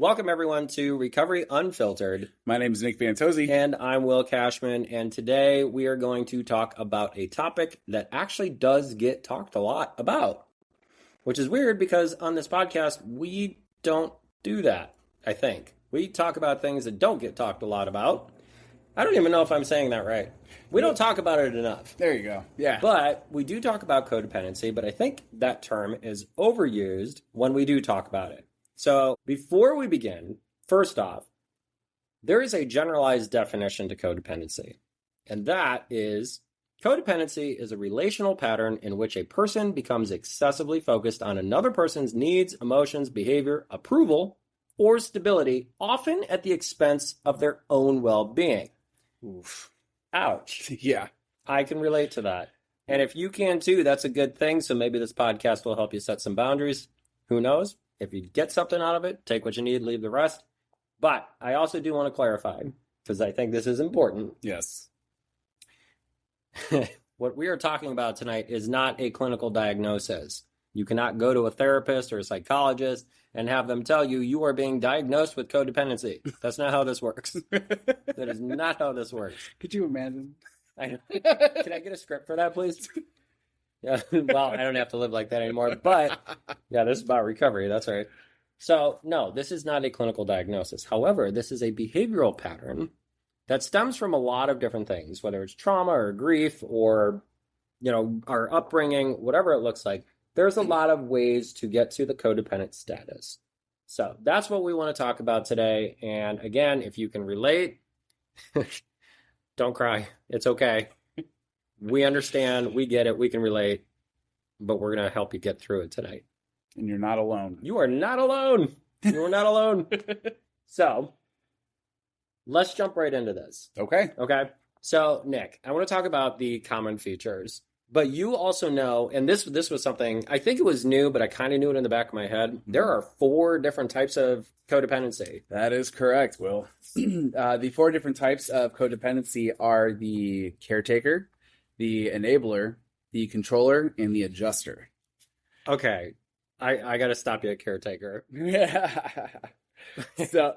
Welcome, everyone, to Recovery Unfiltered. My name is Nick Fantozzi. And I'm Will Cashman. And today we are going to talk about a topic that actually does get talked a lot about, which is weird because on this podcast, we don't do that, I think. We talk about things that don't get talked a lot about. I don't even know if I'm saying that right. We don't talk about it enough. There you go. Yeah. But we do talk about codependency, but I think that term is overused when we do talk about it. So before we begin, first off, there is a generalized definition to codependency, and that is codependency is a relational pattern in which a person becomes excessively focused on another person's needs, emotions, behavior, approval, or stability, often at the expense of their own well-being. Oof. Ouch. Yeah. I can relate to that. And if you can too, that's a good thing. So maybe this podcast will help you set some boundaries. Who knows? If you get something out of it, take what you need, leave the rest. But I also do want to clarify, because I think this is important. Yes. What we are talking about tonight is not a clinical diagnosis. You cannot go to a therapist or a psychologist and have them tell you you are being diagnosed with codependency. That's not how this works. That is not how this works. Could you imagine? Can I get a script for that, please? Yeah, well, I don't have to live like that anymore, but yeah, this is about recovery. That's right. So, no, this is not a clinical diagnosis. However, this is a behavioral pattern that stems from a lot of different things, whether it's trauma or grief or, our upbringing, whatever it looks like. There's a lot of ways to get to the codependent status. So that's what we want to talk about today. And again, if you can relate, don't cry. It's okay. We understand, we get it, we can relate, but we're going to help you get through it tonight. And you're not alone. You are not alone. You are not alone. So, let's jump right into this. Okay. So, Nick, I want to talk about the common features, but you also know, and this was something, I think it was new, but I kind of knew it in the back of my head. There are 4 different types of codependency. That is correct, Will. The 4 different types of codependency are the caretaker, the enabler, the controller, and the adjuster. Okay. I got to stop you at caretaker. So,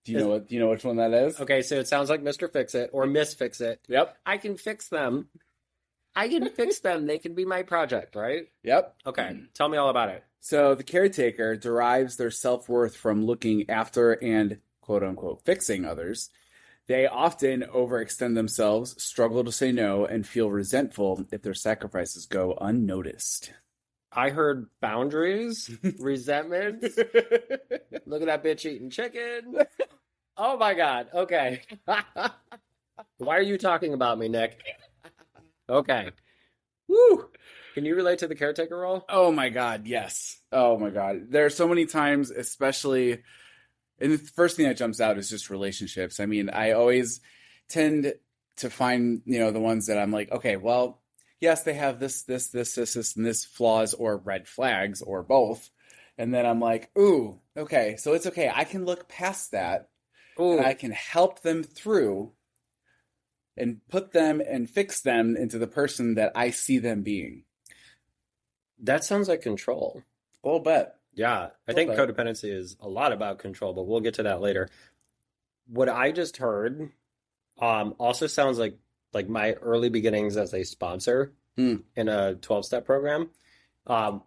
do you know which one that is? Okay, so it sounds like Mr. Fix-It or Miss Fix-It. Yep. I can fix them. They can be my project, right? Yep. Okay. Tell me all about it. So, the caretaker derives their self-worth from looking after and quote-unquote fixing others. They often overextend themselves, struggle to say no, and feel resentful if their sacrifices go unnoticed. I heard boundaries, resentment. Look at that bitch eating chicken. Oh my God. Okay. Why are you talking about me, Nick? Okay. Woo. Can you relate to the caretaker role? Oh my God, yes. Oh my God. There are so many times, especially... And the first thing that jumps out is just relationships. I mean, I always tend to find, the ones that I'm like, okay, well, yes, they have this, and this flaws or red flags or both. And then I'm like, ooh, okay, so it's okay. I can look past that. Ooh. And I can help them through and put them and fix them into the person that I see them being. That sounds like control. A little bit. Yeah, I think codependency is a lot about control, but we'll get to that later. What I just heard also sounds like my early beginnings as a sponsor in a 12-step program,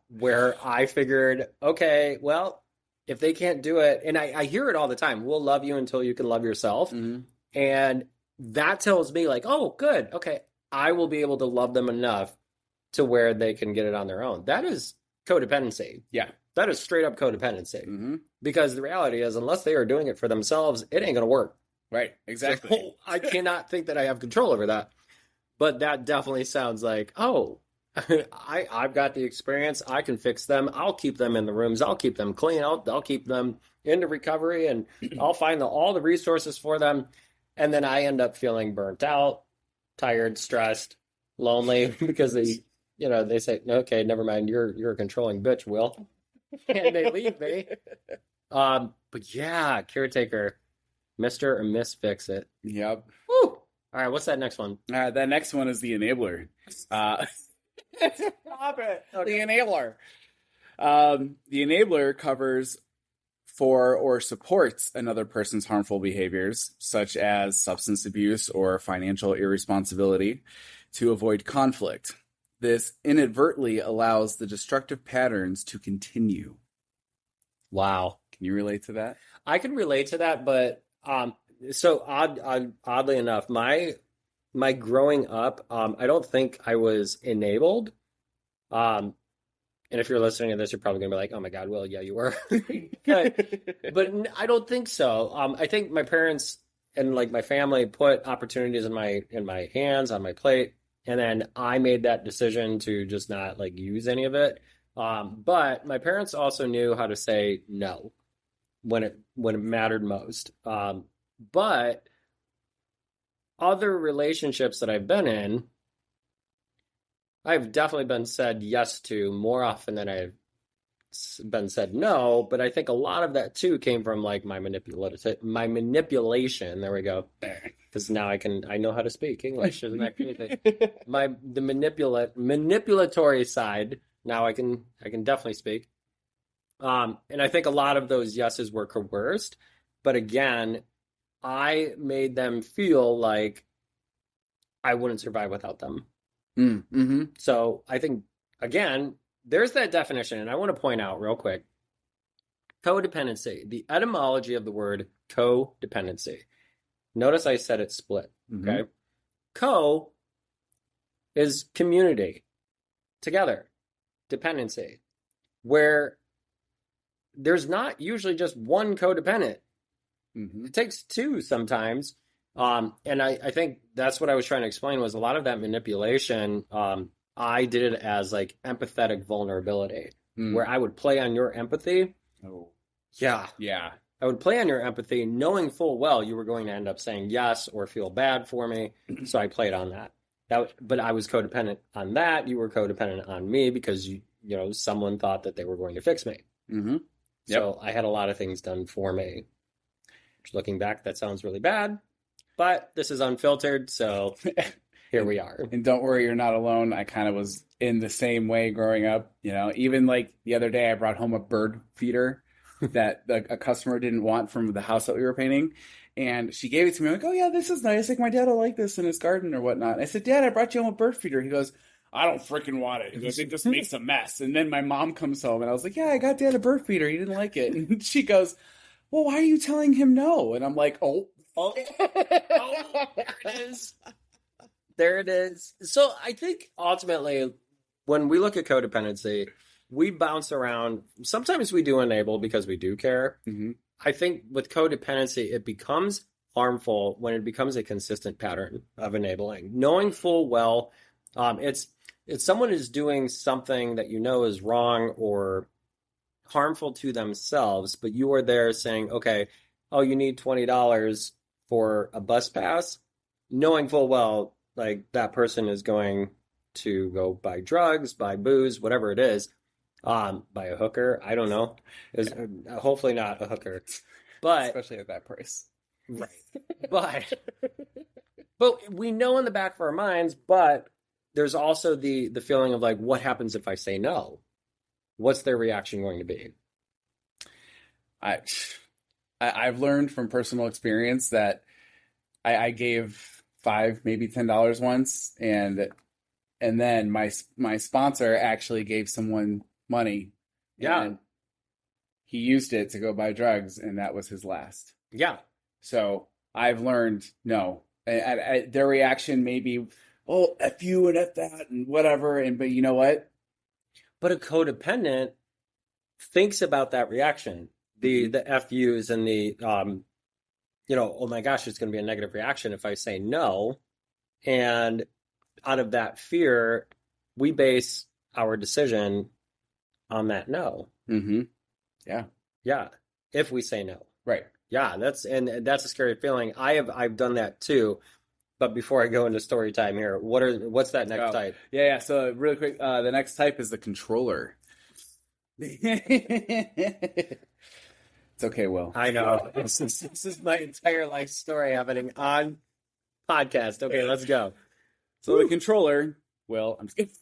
where I figured, okay, well, if they can't do it, and I hear it all the time, we'll love you until you can love yourself. Mm-hmm. And that tells me like, oh, good, okay, I will be able to love them enough to where they can get it on their own. That is codependency. Yeah. That is straight up codependency. Mm-hmm. Because the reality is, unless they are doing it for themselves, it ain't going to work. Right, exactly. So, I cannot think that I have control over that. But that definitely sounds like, oh, I've got the experience. I can fix them. I'll keep them in the rooms. I'll keep them clean. I'll keep them into recovery, and I'll find all the resources for them. And then I end up feeling burnt out, tired, stressed, lonely because they say, okay, never mind. You're a controlling bitch, Will. And they leave me. But yeah, caretaker, Mr. or Miss Fix-It. Yep. Woo! All right, what's that next one? That next one is the enabler. Stop it. Okay. The enabler. The enabler covers for or supports another person's harmful behaviors, such as substance abuse or financial irresponsibility, to avoid conflict. This inadvertently allows the destructive patterns to continue. Wow. Can you relate to that? I can relate to that, but oddly enough, my growing up, I don't think I was enabled. Um, and if you're listening to this, you're probably gonna be like, "Oh my God, Will, yeah, you were." But I don't think so. I think my parents and like my family put opportunities in my hands on my plate, and then I made that decision to just not like use any of it. But my parents also knew how to say no when it mattered most. But other relationships that I've been in, I've definitely been said yes to more often than I've been said no. But I think a lot of that too came from like my manipulation. There we go. Because now I know how to speak English. Isn't that crazy? The manipulatory side. Now I can definitely speak. And I think a lot of those yeses were coerced, but again, I made them feel like I wouldn't survive without them. Mm-hmm. So I think, again, there's that definition, and I want to point out real quick, codependency, the etymology of the word codependency. Notice I said it's split, okay? Co is community, together, dependency, where there's not usually just one codependent. It takes two sometimes. And I think that's what I was trying to explain was a lot of that manipulation. I did it as like empathetic vulnerability, where I would play on your empathy. Oh, yeah. I would play on your empathy, knowing full well you were going to end up saying yes or feel bad for me. So I played on that. But I was codependent on that. You were codependent on me because someone thought that they were going to fix me. So I had a lot of things done for me. Looking back, that sounds really bad, but this is unfiltered, so here we are. And don't worry, you're not alone. I kind of was in the same way growing up. Even like the other day, I brought home a bird feeder that a customer didn't want from the house that we were painting. And she gave it to me. I'm like, oh, yeah, this is nice. Like, my dad will like this in his garden or whatnot. And I said, Dad, I brought you home a bird feeder. He goes, I don't freaking want it. He goes, it just makes a mess. And then my mom comes home, and I was like, yeah, I got Dad a bird feeder. He didn't like it. And she goes, well, why are you telling him no? And I'm like, oh, there it is. There it is. So I think ultimately, when we look at codependency, we bounce around. Sometimes we do enable because we do care. I think with codependency, it becomes harmful when it becomes a consistent pattern of enabling. Knowing full well, it's someone is doing something that you know is wrong or harmful to themselves, but you are there saying, okay, oh, you need $20 for a bus pass, knowing full well, like that person is going to go buy drugs, buy booze, whatever it is, buy a hooker. I don't know. Hopefully not a hooker, but especially at that price. Right. But we know in the back of our minds, but there's also the feeling of like, what happens if I say no? What's their reaction going to be? I've learned from personal experience that I gave $5, maybe $10 once, and then my sponsor actually gave someone money. Yeah. And he used it to go buy drugs, and that was his last. Yeah. So I've learned no. Their reaction may be, oh, F you and F that and whatever. But you know what? But a codependent thinks about that reaction, the FUs and the, oh my gosh, it's going to be a negative reaction if I say no. And out of that fear, we base our decision on that no. Yeah. Yeah. If we say no. Right. Yeah. That's a scary feeling. I've done that too. But before I go into story time here, what's that next type? Yeah. So really quick, the next type is the controller. It's okay, Will. I know. This is my entire life story happening on podcast. Okay, let's go. So the controller, Will, I'm just kidding.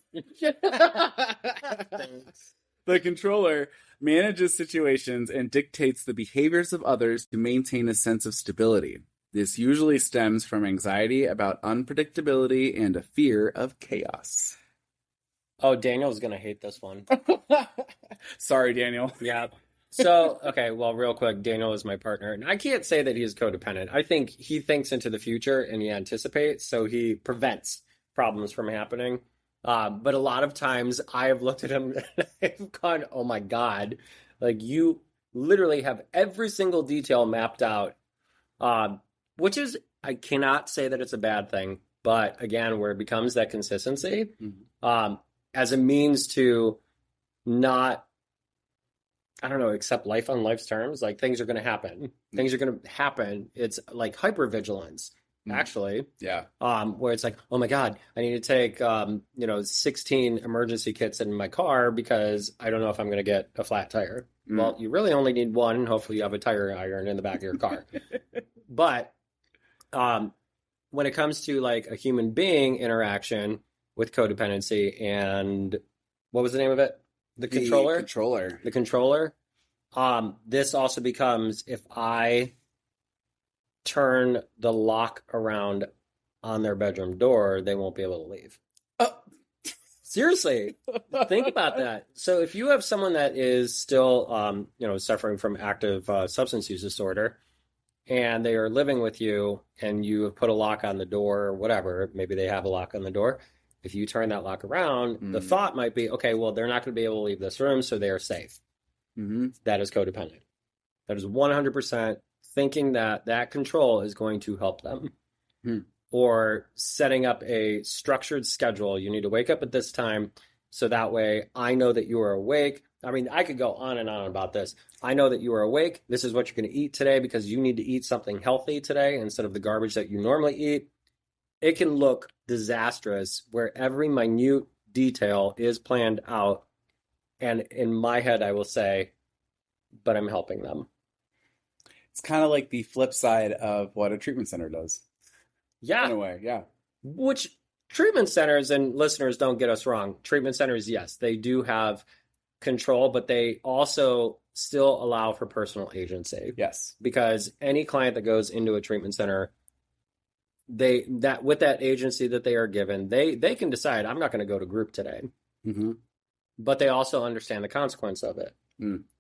The controller manages situations and dictates the behaviors of others to maintain a sense of stability. This usually stems from anxiety about unpredictability and a fear of chaos. Oh, Daniel's going to hate this one. Sorry, Daniel. Yeah. So, okay, well, real quick, Daniel is my partner, and I can't say that he is codependent. I think he thinks into the future and he anticipates, so he prevents problems from happening. But a lot of times I have looked at him and I've gone, oh my God, like you literally have every single detail mapped out, which is, I cannot say that it's a bad thing, but again, where it becomes that consistency, as a means to not, I don't know, accept life on life's terms. Like things are going to happen. Things are going to happen. It's like hypervigilance, actually. Yeah. Where it's like, oh my God, I need to take, 16 emergency kits in my car because I don't know if I'm going to get a flat tire. Well, you really only need one. Hopefully you have a tire iron in the back of your car. But when it comes to like a human being interaction with codependency and what was the name of it? The controller. The controller. This also becomes if I turn the lock around on their bedroom door, they won't be able to leave. Seriously, think about that. So if you have someone that is still, suffering from active substance use disorder, and they are living with you, and you have put a lock on the door or whatever, maybe they have a lock on the door. If you turn that lock around, the thought might be, okay, well, they're not going to be able to leave this room, so they are safe. That is codependent. That is 100% thinking that that control is going to help them. Or setting up a structured schedule. You need to wake up at this time, so that way I know that you are awake. I mean, I could go on and on about this. I know that you are awake. This is what you're going to eat today because you need to eat something healthy today instead of the garbage that you normally eat. It can look disastrous where every minute detail is planned out. And in my head, I will say, but I'm helping them. It's kind of like the flip side of what a treatment center does. Yeah. In a way, yeah. Which treatment centers, and listeners, don't get us wrong. Treatment centers, yes, they do have control, but they also still allow for personal agency. Yes. Because any client that goes into a treatment center, with that agency that they are given, they can decide, I'm not going to go to group today. But they also understand the consequence of it.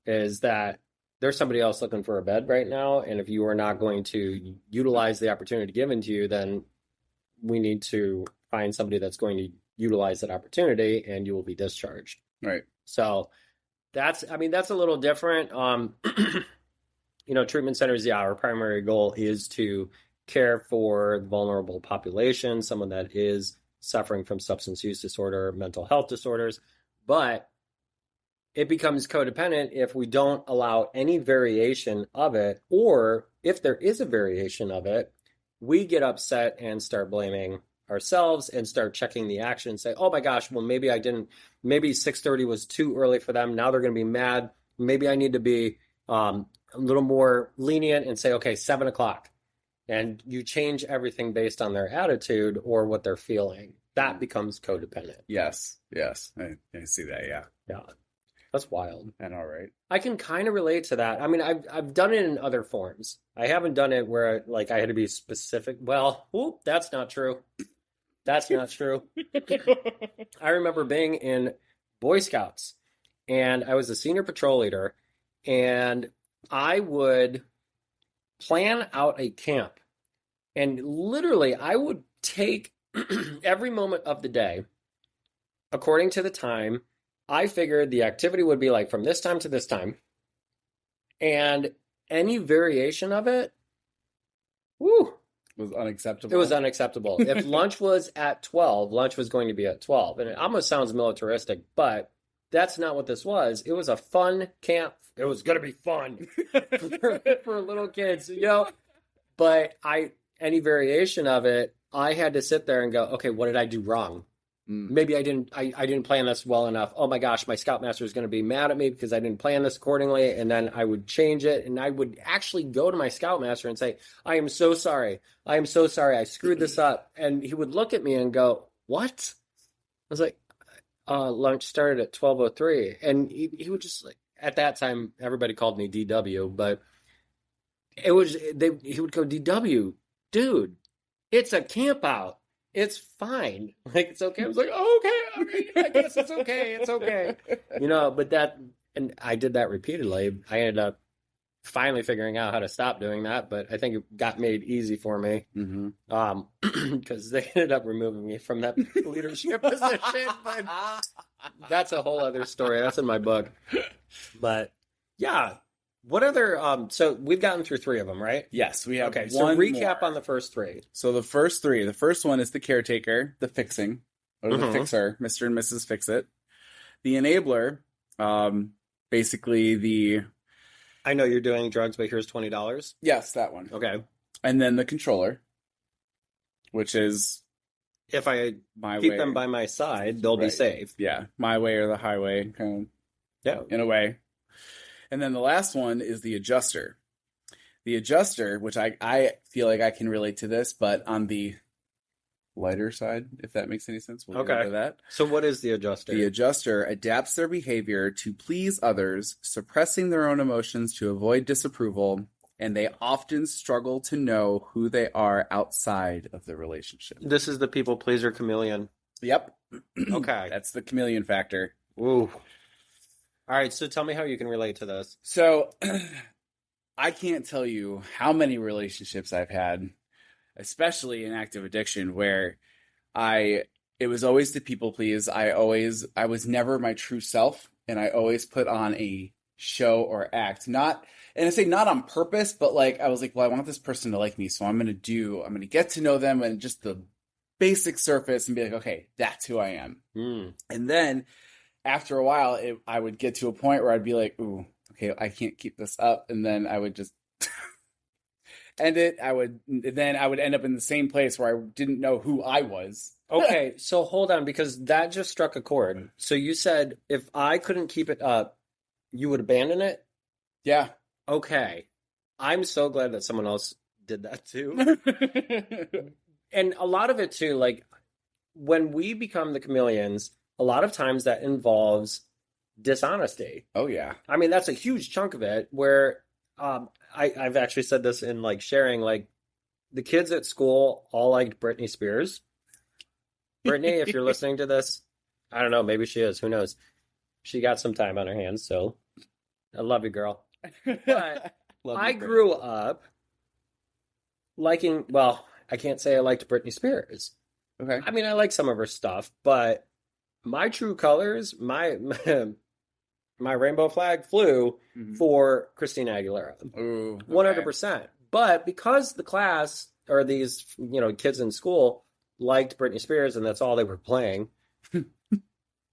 Is that there's somebody else looking for a bed right now, and if you are not going to utilize the opportunity given to you, then we need to find somebody that's going to utilize that opportunity, and you will be discharged. Right. So that's a little different. Treatment centers, our primary goal is to care for the vulnerable population, someone that is suffering from substance use disorder, mental health disorders, but it becomes codependent if we don't allow any variation of it, or if there is a variation of it, we get upset and start blaming ourselves and start checking the action and say, oh my gosh, well, maybe 6:30 was too early for them. Now they're going to be mad. Maybe I need to be a little more lenient and say, okay, 7 o'clock. And you change everything based on their attitude or what they're feeling. That becomes codependent. Yes. I see that, yeah. Yeah. That's wild. And all right. I can kind of relate to that. I mean, I've done it in other forms. I haven't done it where like I had to be specific. Well, that's not true. That's not true. I remember being in Boy Scouts, and I was a senior patrol leader, and I would plan out a camp, and literally I would take every moment of the day according to the time. I figured the activity would be like from this time to this time, and any variation of it, was unacceptable. It was unacceptable. If lunch was at 12, lunch was going to be at 12. And it almost sounds militaristic, but that's not what this was. It was a fun camp. It was going to be fun for little kids, But any variation of it, I had to sit there and go, okay, what did I do wrong? Maybe I didn't plan this well enough. Oh my gosh, my scoutmaster is going to be mad at me because I didn't plan this accordingly. And then I would change it, and I would actually go to my scoutmaster and say, I am so sorry. I screwed this up. And he would look at me and go, what? I was like, lunch started at 12:03, and he would just like at that time everybody called me DW, but he would go DW, dude. It's a camp out. It's fine. Like it's okay. I was like, oh, okay, okay, I guess it's okay. It's okay. But and I did that repeatedly. I ended up finally figuring out how to stop doing that, but I think it got made easy for me. Because they ended up removing me from that leadership position. But that's a whole other story. That's in my book. But yeah, what other? So we've gotten through three of them, right? Yes, we have. Okay, so recap on the first three. So the first three. The first one is the caretaker, the fixing, or the fixer, Mr. and Mrs. Fix It. The enabler, basically the. I know you're doing drugs, but here's $20. Yes, that one. Okay. And then the controller, which is if I my keep way. them by my side, they'll be safe. Yeah, my way or the highway, kind of. Yeah, in a way. And then the last one is the adjuster. The adjuster, which I feel like I can relate to this, but on the lighter side, if that makes any sense. We'll get into that. So what is the adjuster? The adjuster adapts their behavior to please others, suppressing their own emotions to avoid disapproval, and they often struggle to know who they are outside of the relationship. This is the people pleaser chameleon. Yep. Okay. That's the chameleon factor. Ooh. All right, so tell me how you can relate to this. So I can't tell you how many relationships I've had, especially in active addiction, where it was always to people please. I was never my true self, and I always put on a show or act. And I say not on purpose, but like I was like, well, I want this person to like me, so I'm gonna get to know them and just the basic surface and be like, okay, that's who I am. And then after a while, I would get to a point where I'd be like, ooh, okay, I can't keep this up. And then I would just end it. Then I would end up in the same place where I didn't know who I was. Okay, so hold on, because that just struck a chord. So you said if I couldn't keep it up, you would abandon it? Yeah. Okay. I'm so glad that someone else did that too. And a lot of it too, like when we become the chameleons, a lot of times that involves dishonesty. Oh, yeah. I mean, that's a huge chunk of it where I've actually said this in like sharing, like the kids at school all liked Britney Spears. Britney, if you're listening to this, I don't know, maybe she is. Who knows? She got some time on her hands, so I love you, girl. But I grew up liking, well, I can't say I liked Britney Spears. Okay. I mean, I like some of her stuff, but my true colors, my rainbow flag flew for Christina Aguilera. Ooh, okay. 100%. But because the class or these, kids in school liked Britney Spears and that's all they were playing,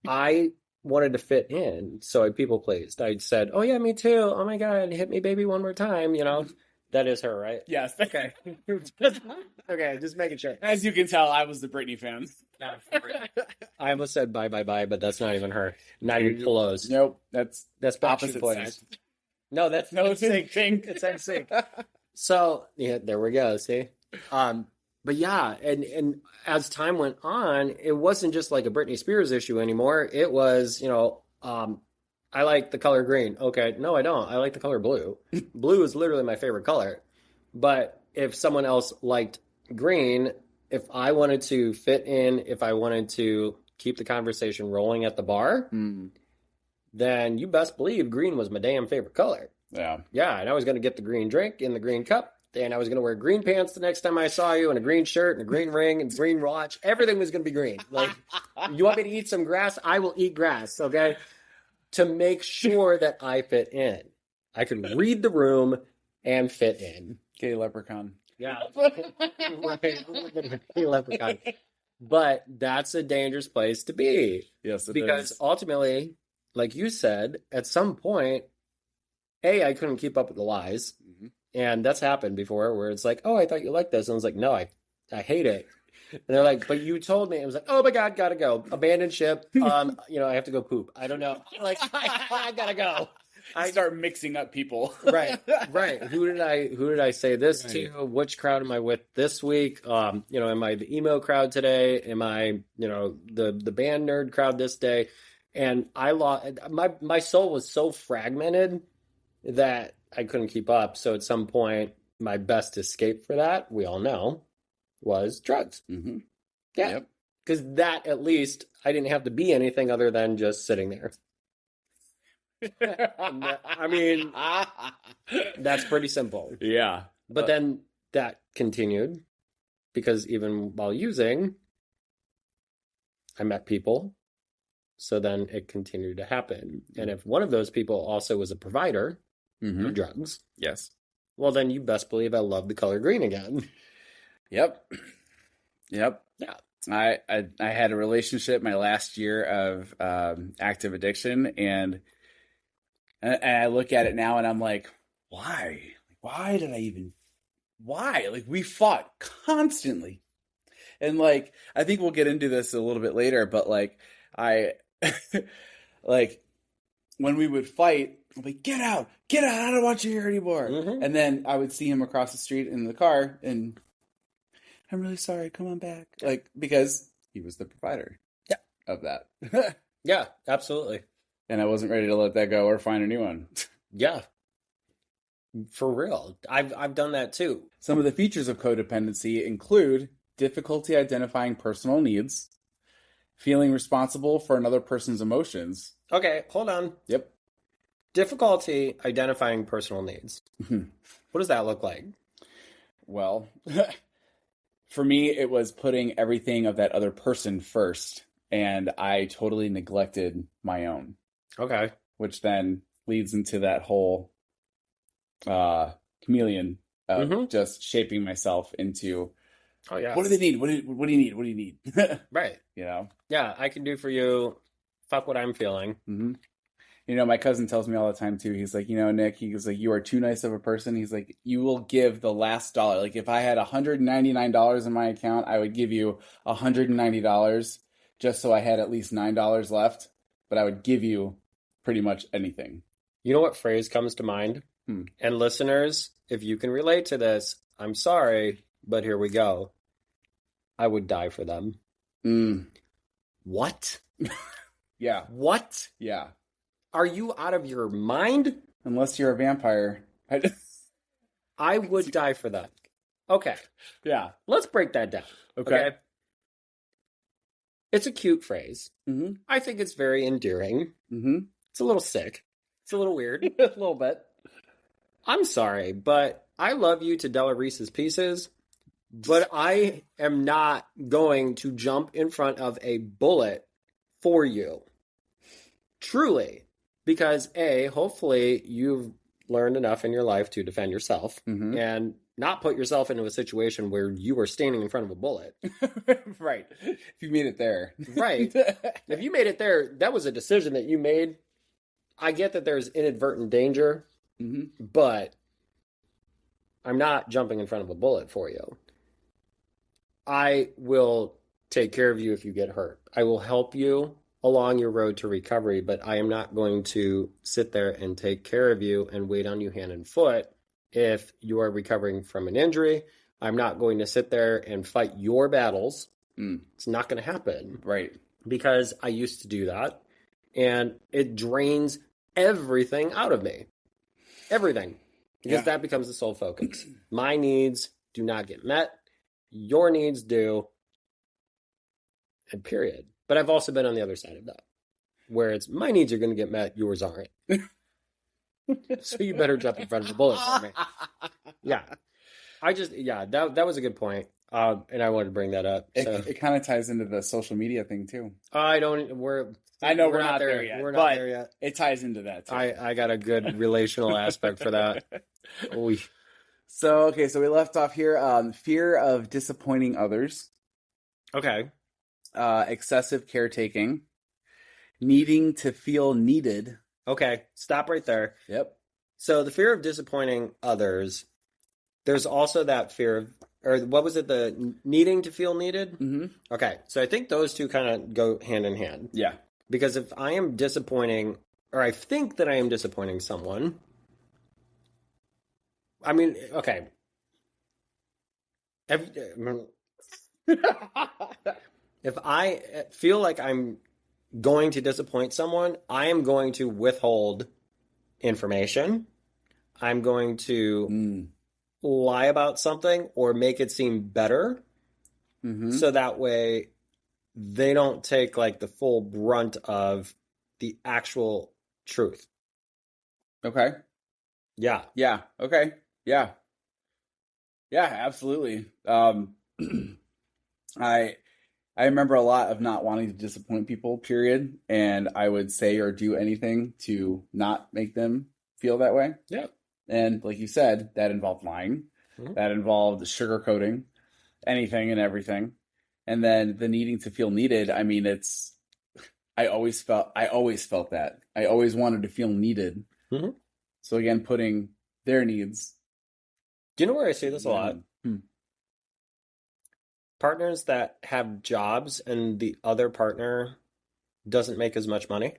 I wanted to fit in. So I people pleased. I said, oh yeah, me too. Oh my God, hit me baby one more time, That is her, right? Yes. Okay. Okay, just making sure. As you can tell, I was the Britney fan. I almost said bye, but that's not even her. Not even close. Nope. That's opposite Boys. No, that's it's NSYNC. It's NSYNC. So yeah, there we go. See, but yeah, and as time went on, it wasn't just like a Britney Spears issue anymore. It was, I like the color green. Okay, no, I don't. I like the color blue. Blue is literally my favorite color. But if someone else liked green, if I wanted to fit in, if I wanted to keep the conversation rolling at the bar, then you best believe green was my damn favorite color. Yeah. Yeah, and I was going to get the green drink in the green cup, and I was going to wear green pants the next time I saw you, and a green shirt, and a green ring, and green watch. Everything was going to be green. Like, you want me to eat some grass? I will eat grass, okay? To make sure that I fit in. I could read the room and fit in. Gay leprechaun. Yeah. Right. Gay leprechaun. But that's a dangerous place to be. Yes, it because is. ultimately, like you said, at some point, I couldn't keep up with the lies. And that's happened before where it's like, oh, I thought you liked this. And I was like, no, I hate it. And they're like, but you told me. I was like, oh my God, gotta go. Abandoned ship. I have to go poop. I don't know. Like, I gotta go. Start mixing up people. Right. Who did I say this to? Which crowd am I with this week? Am I the emo crowd today? Am I, the band nerd crowd this day? And I lost my soul was so fragmented that I couldn't keep up. So at some point, my best escape for that, we all know, was drugs. Mm-hmm. Yeah. Yep. Because that, at least, I didn't have to be anything other than just sitting there. I mean, that's pretty simple. Yeah. But then that continued because even while using, I met people. So then it continued to happen. And if one of those people also was a provider of drugs, yes, well, then you best believe I love the color green again. Yep. Yeah. I had a relationship my last year of active addiction, and I look at it now and I'm like, why? Why did I even? Why? Like, we fought constantly, and like, I think we'll get into this a little bit later, but like, like, when we would fight, I'm like, get out, I don't want you here anymore. And then I would see him across the street in the car, and I'm really sorry, come on back. Like, because he was the provider of that. Yeah, absolutely. And I wasn't ready to let that go or find a new one. Yeah. For real. I've done that too. Some of the features of codependency include difficulty identifying personal needs, feeling responsible for another person's emotions. Okay, hold on. Yep. Difficulty identifying personal needs. What does that look like? Well, for me, it was putting everything of that other person first, and I totally neglected my own. Okay. Which then leads into that whole chameleon of just shaping myself into, oh yeah, what do they need? What do you need? What do you need? Right. Yeah, I can do for you. Fuck what I'm feeling. My cousin tells me all the time too. He's like, Nick, he goes like, you are too nice of a person. He's like, you will give the last dollar. Like, if I had $199 in my account, I would give you $190 just so I had at least $9 left. But I would give you pretty much anything. You know what phrase comes to mind? And listeners, if you can relate to this, I'm sorry, but here we go. I would die for them. What? Yeah. What? Yeah. Are you out of your mind? Unless you're a vampire. I would die for that. Okay. Yeah. Let's break that down. Okay. It's a cute phrase. I think it's very endearing. It's a little sick. It's a little weird. A little bit. I'm sorry, but I love you to Della Reese's Pieces, but I am not going to jump in front of a bullet for you. Truly. Because hopefully you've learned enough in your life to defend yourself and not put yourself into a situation where you are standing in front of a bullet. Right. If you made it there. Right. If you made it there, that was a decision that you made. I get that there's inadvertent danger, but I'm not jumping in front of a bullet for you. I will take care of you if you get hurt. I will help you along your road to recovery, but I am not going to sit there and take care of you and wait on you hand and foot if you are recovering from an injury. I'm not going to sit there and fight your battles. It's not going to happen. Right. Because I used to do that, and it drains everything out of me. Everything. Because that becomes the sole focus. My needs do not get met. Your needs do. And period. But I've also been on the other side of that, where it's my needs are going to get met, yours aren't. So you better jump in front of the bullet for me. Yeah. That was a good point. And I wanted to bring that up. So. It kind of ties into the social media thing too. I know we're not there yet. We're not there yet. It ties into that too. I got a good relational aspect for that. Oy. So we left off here. Fear of disappointing others. Okay. Excessive caretaking, needing to feel needed. Okay, stop right there. Yep. So the fear of disappointing others, there's also that fear of, or what was it, the needing to feel needed? Okay, so I think those two kind of go hand in hand. Yeah. Because if I am disappointing, or I think that I am disappointing someone. I mean, okay. If I feel like I'm going to disappoint someone, I am going to withhold information. I'm going to lie about something or make it seem better. So that way they don't take like the full brunt of the actual truth. Okay. Yeah. Yeah. Okay. Yeah. Yeah, absolutely. I remember a lot of not wanting to disappoint people, period. And I would say or do anything to not make them feel that way. Yeah. And like you said, that involved lying. That involved sugarcoating anything and everything. And then the needing to feel needed. I mean, I always felt that. I always wanted to feel needed. So again, putting their needs. Do you know where I see this a lot? Partners that have jobs and the other partner doesn't make as much money.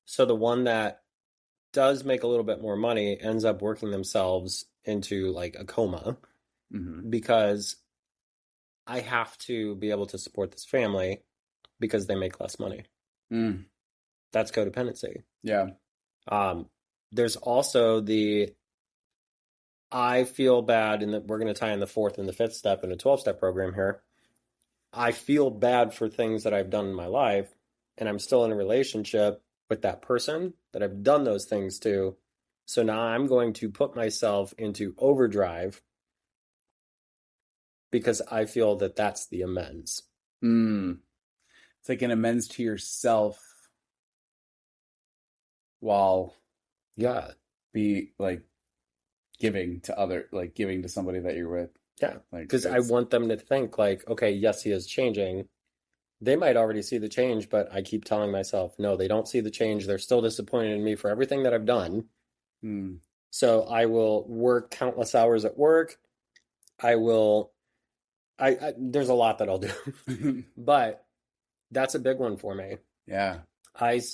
So the one that does make a little bit more money ends up working themselves into like a coma because I have to be able to support this family because they make less money. That's codependency. Yeah. There's also I feel bad, and we're going to tie in the 4th and the 5th step in a 12-step program here. I feel bad for things that I've done in my life, and I'm still in a relationship with that person that I've done those things to. So now I'm going to put myself into overdrive because I feel that that's the amends. It's like an amends to yourself while be like giving to somebody that you're with. Yeah, because I want them to think like, okay, yes, he is changing. They might already see the change, but I keep telling myself, no, they don't see the change. They're still disappointed in me for everything that I've done. So I will work countless hours at work. There's a lot that I'll do, but that's a big one for me. Yeah. I've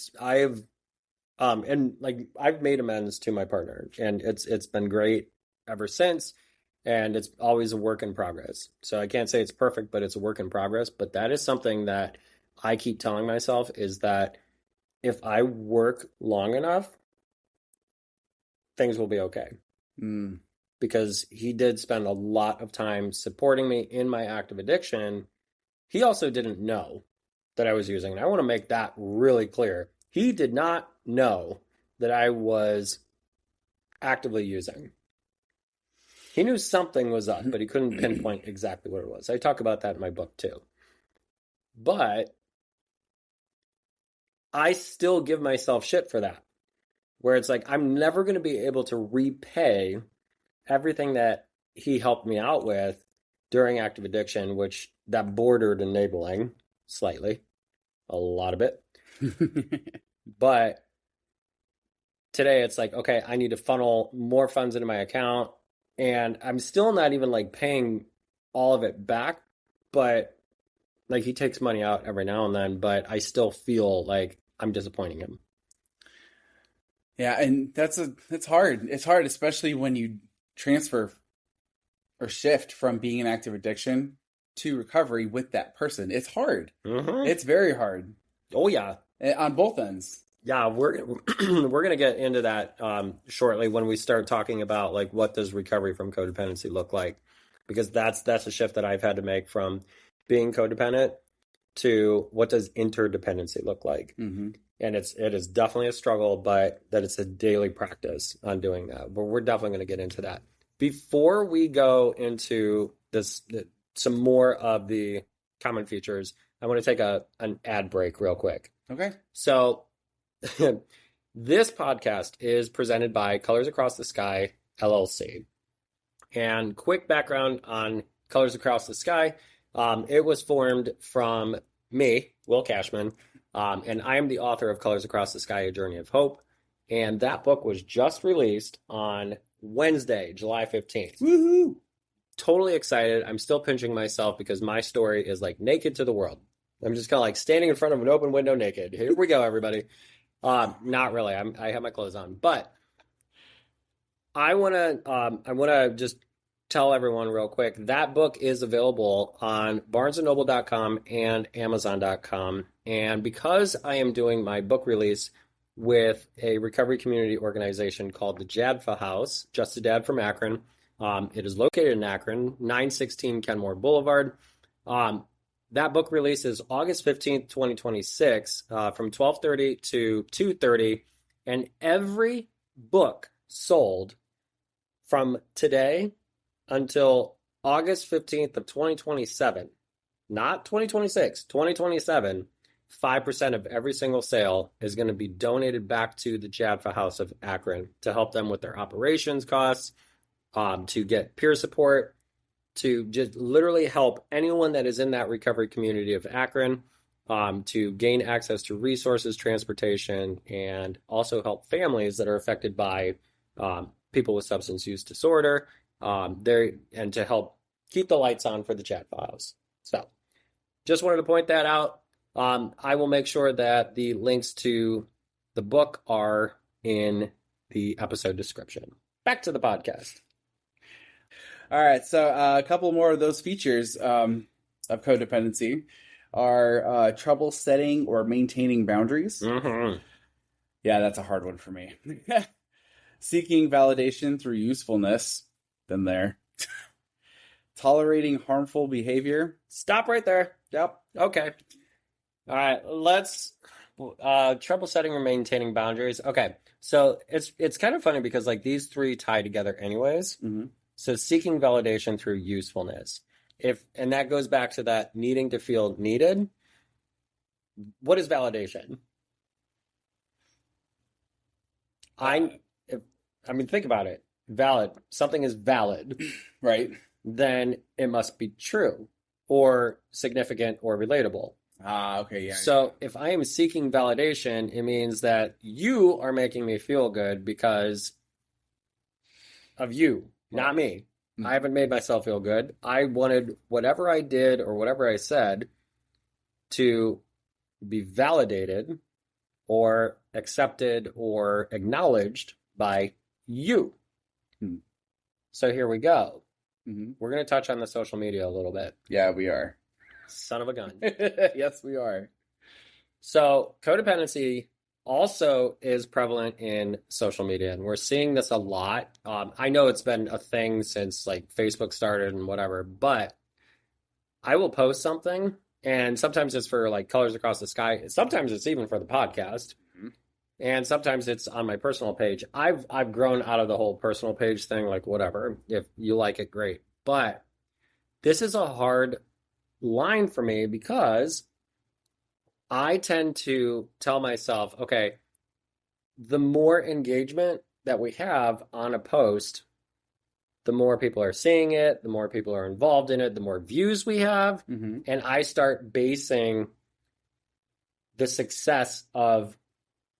made amends to my partner, and it's been great ever since, and it's always a work in progress. So I can't say it's perfect, but it's a work in progress. But that is something that I keep telling myself is that if I work long enough, things will be okay. Because he did spend a lot of time supporting me in my active addiction. He also didn't know that I was using, and I want to make that really clear. He did not know that I was actively using. He knew something was up, but he couldn't pinpoint exactly what it was. I talk about that in my book too. But I still give myself shit for that, where it's like I'm never going to be able to repay everything that he helped me out with during active addiction, which that bordered enabling slightly, a lot of it. But today it's like, okay, I need to funnel more funds into my account, and I'm still not even like paying all of it back, but like he takes money out every now and then, but I still feel like I'm disappointing him. Yeah, and it's hard. It's hard, especially when you transfer or shift from being in active addiction to recovery with that person. It's hard. It's very hard. Oh yeah, on both ends. Yeah, we're gonna get into that shortly when we start talking about like what does recovery from codependency look like, because that's a shift that I've had to make from being codependent to what does interdependency look like. And it is definitely a struggle, but that it's a daily practice on doing that. But we're definitely going to get into that. Before we go into some more of the common features, I want to take an ad break real quick. Okay. So this podcast is presented by Colors Across the Sky, LLC. And quick background on Colors Across the Sky. It was formed from me, Will Cashman, and I am the author of Colors Across the Sky, A Journey of Hope. And that book was just released on Wednesday, July 15th. Woohoo! Totally excited. I'm still pinching myself because my story is like naked to the world. I'm just kind of like standing in front of an open window naked. Here we go, everybody. Not really. I have my clothes on, but I wanna just tell everyone real quick that book is available on barnesandnoble.com and amazon.com. And because I am doing my book release with a recovery community organization called the Jadfa House, Just a Dad from Akron, it is located in Akron, 916 Kenmore Boulevard. Um, that book release is August 15th, 2026, from 12:30 to 2:30, and every book sold from today until August 15th of 2027, not 2026, 2027, 5% of every single sale is going to be donated back to the Jadfa House of Akron to help them with their operations costs, to get peer support, to just literally help anyone that is in that recovery community of Akron, to gain access to resources, transportation, and also help families that are affected by people with substance use disorder, and to help keep the lights on for the chat files. So just wanted to point that out. I will make sure that the links to the book are in the episode description. Back to the podcast. All right, so a couple more of those features of codependency are trouble setting or maintaining boundaries. Mm-hmm. Yeah, that's a hard one for me. Seeking validation through usefulness. Been there. Tolerating harmful behavior. Stop right there. Yep. Okay. All right. Let's trouble setting or maintaining boundaries. Okay. So it's kind of funny because like these three tie together anyways. Mm-hmm. So seeking validation through usefulness. And that goes back to that needing to feel needed. What is validation? I mean, think about it. Valid. Something is valid, Right. then it must be true or significant or relatable. Okay, yeah. So if I am seeking validation, it means that you are making me feel good because of you, not me. Mhm. I haven't made myself feel good. I wanted whatever I did or whatever I said to be validated or accepted or acknowledged by you. Hmm. So here we go. Mm-hmm. We're going to touch on the social media a little bit. Yeah, we are. Son of a gun. Yes, we are. So codependency also is prevalent in social media, and we're seeing this a lot. I know it's been a thing since like Facebook started and whatever, but I will post something, and sometimes it's for like Colors Across the Sky. Sometimes it's even for the podcast, and sometimes it's on my personal page. I've grown out of the whole personal page thing, like whatever. If you like it, great. But this is a hard line for me because I tend to tell myself, okay, the more engagement that we have on a post, the more people are seeing it, the more people are involved in it, the more views we have. Mm-hmm. And I start basing the success of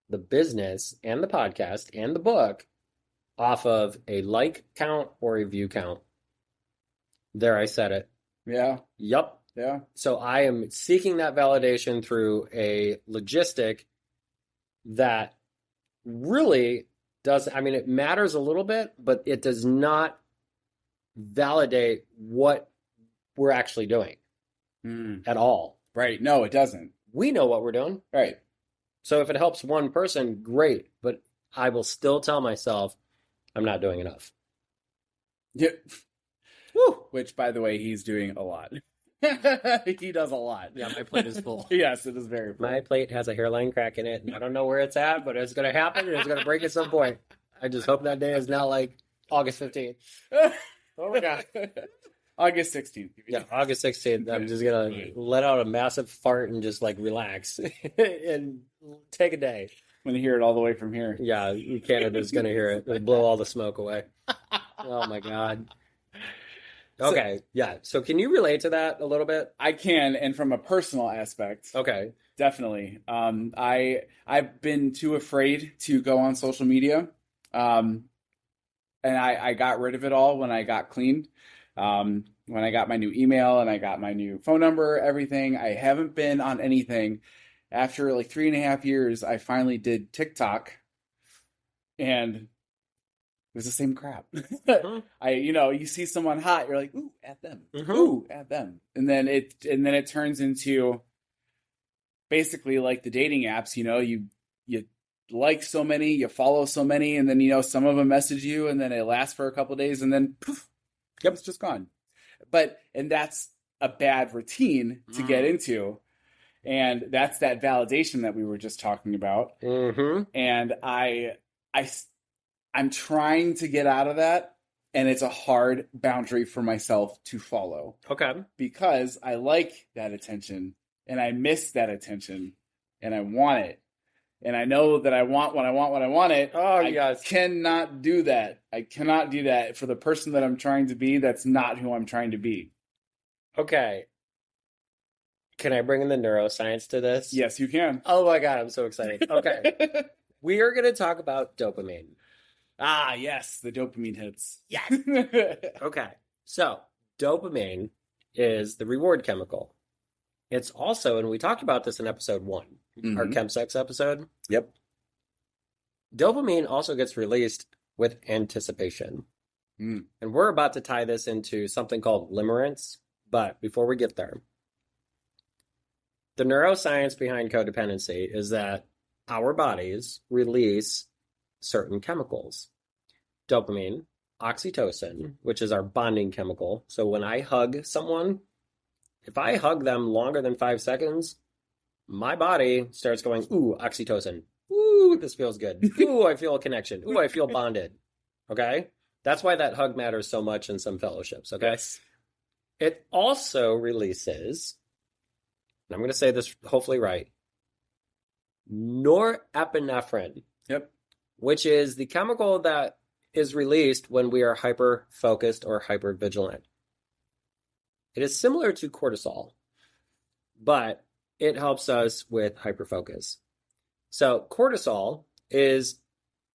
the business and the podcast and the book off of a like count or a view count. There, I said it. Yeah. Yup. Yeah. So I am seeking that validation through a logistic that really does, I mean, it matters a little bit, but it does not validate what we're actually doing at all. Right. No, it doesn't. We know what we're doing. Right. So if it helps one person, great. But I will still tell myself I'm not doing enough. Yeah. Woo! Which, by the way, he's doing a lot. He does a lot. Yeah, my plate is full. Yes, it is very full. My plate has a hairline crack in it, and I don't know where it's at, but it's going to happen, and it's going to break at some point. I just hope that day is not like August 15th. Oh my God. August 16th. Yeah, August 16th. I'm just going to let out a massive fart and just like relax and take a day. I'm going to hear it all the way from here. Yeah, Canada's going to hear it. It'll blow all the smoke away. Oh my God. Okay, yeah. So can you relate to that a little bit? I can, and from a personal aspect, Okay. definitely. I've been too afraid to go on social media, and I got rid of it all when I got clean. When I got my new email and I got my new phone number, everything. I haven't been on anything after like 3.5 years, I finally did TikTok, and it was the same crap. You see someone hot, you're like, ooh, at them. Ooh, at them. And then it turns into basically like the dating apps, you like so many, you follow so many, and then some of them message you, and then it lasts for a couple of days, and then poof, it's just gone. And that's a bad routine to get into, and that's that validation that we were just talking about. And I'm trying to get out of that, and it's a hard boundary for myself to follow. Okay. Because I like that attention, and I miss that attention, and I want it. And I know that I want when I want it. Oh, yes. I cannot do that. I cannot do that for the person that I'm trying to be. That's not who I'm trying to be. Okay. Can I bring in the neuroscience to this? Yes, you can. Oh my God, I'm so excited. Okay. We are going to talk about dopamine. Ah, yes, the dopamine hits. Yes. Okay. So, dopamine is the reward chemical. It's also, and we talked about this in episode 1, our chemsex episode. Yep. Dopamine also gets released with anticipation. And we're about to tie this into something called limerence. But before we get there, the neuroscience behind codependency is that our bodies release certain chemicals. Dopamine, oxytocin, which is our bonding chemical. So when I hug someone, if I hug them longer than 5 seconds, my body starts going, ooh, oxytocin. Ooh, this feels good. Ooh, I feel a connection. Ooh, I feel bonded. Okay? That's why that hug matters so much in some fellowships. Okay? Yes. It also releases, and I'm going to say this hopefully right, norepinephrine. Yep. Which is the chemical that is released when we are hyper-focused or hyper-vigilant. It is similar to cortisol, but it helps us with hyperfocus. So cortisol is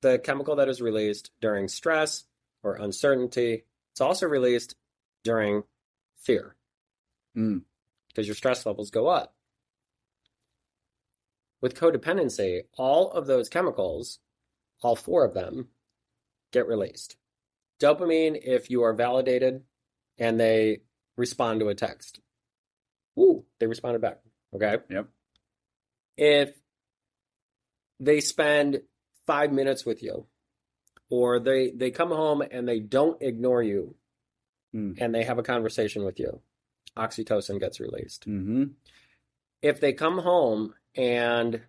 the chemical that is released during stress or uncertainty. It's also released during fear because your stress levels go up. With codependency, all of those chemicals, all 4 of them, get released. Dopamine, if you are validated and they respond to a text. Ooh, they responded back. Okay? Yep. If they spend 5 minutes with you, or they come home and they don't ignore you, and they have a conversation with you, oxytocin gets released. If they come home and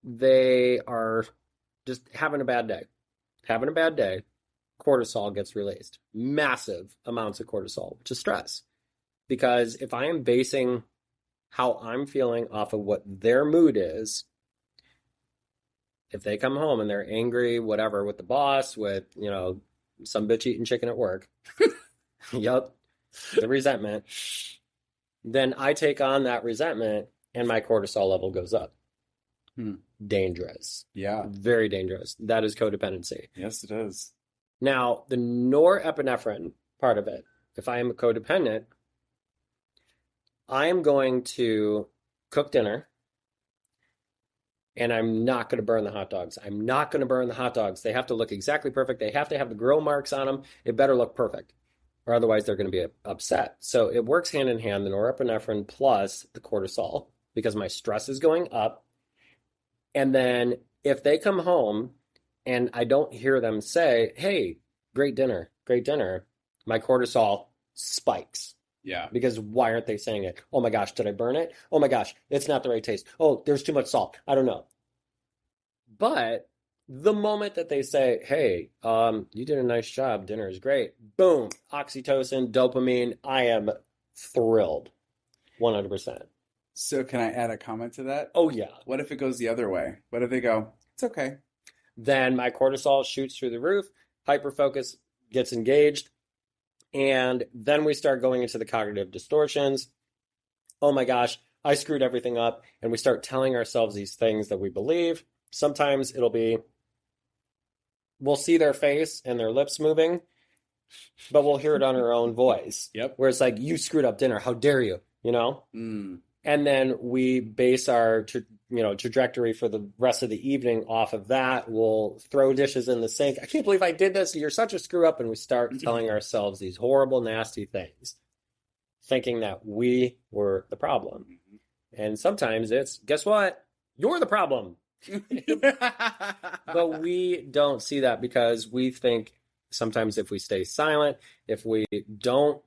they are just having a bad day, cortisol gets released. Massive amounts of cortisol, which is stress. Because if I am basing how I'm feeling off of what their mood is, if they come home and they're angry, whatever, with the boss, with, some bitch eating chicken at work, yep, the resentment, then I take on that resentment and my cortisol level goes up. Dangerous. Yeah. Very dangerous. That is codependency. Yes, it is. Now, the norepinephrine part of it, if I am a codependent, I am going to cook dinner and I'm not going to burn the hot dogs. I'm not going to burn the hot dogs. They have to look exactly perfect. They have to have the grill marks on them. It better look perfect, or otherwise they're going to be upset. So it works hand in hand, the norepinephrine plus the cortisol, because my stress is going up. And then if they come home and I don't hear them say, hey, great dinner, my cortisol spikes. Yeah. Because why aren't they saying it? Oh my gosh, did I burn it? Oh my gosh, it's not the right taste. Oh, there's too much salt. I don't know. But the moment that they say, hey, you did a nice job, dinner is great, boom, oxytocin, dopamine, I am thrilled. 100%. So can I add a comment to that? Oh, yeah. What if it goes the other way? What if they go, it's okay? Then my cortisol shoots through the roof, hyperfocus gets engaged, and then we start going into the cognitive distortions. Oh my gosh, I screwed everything up, and we start telling ourselves these things that we believe. Sometimes it'll be, we'll see their face and their lips moving, but we'll hear it on our own voice. Yep. Where it's like, you screwed up dinner, how dare you, And then we base our trajectory for the rest of the evening off of that. We'll throw dishes in the sink. I can't believe I did this. You're such a screw up. And we start telling ourselves these horrible, nasty things, thinking that we were the problem. And sometimes it's, guess what? You're the problem. But we don't see that because we think sometimes if we stay silent, if we don't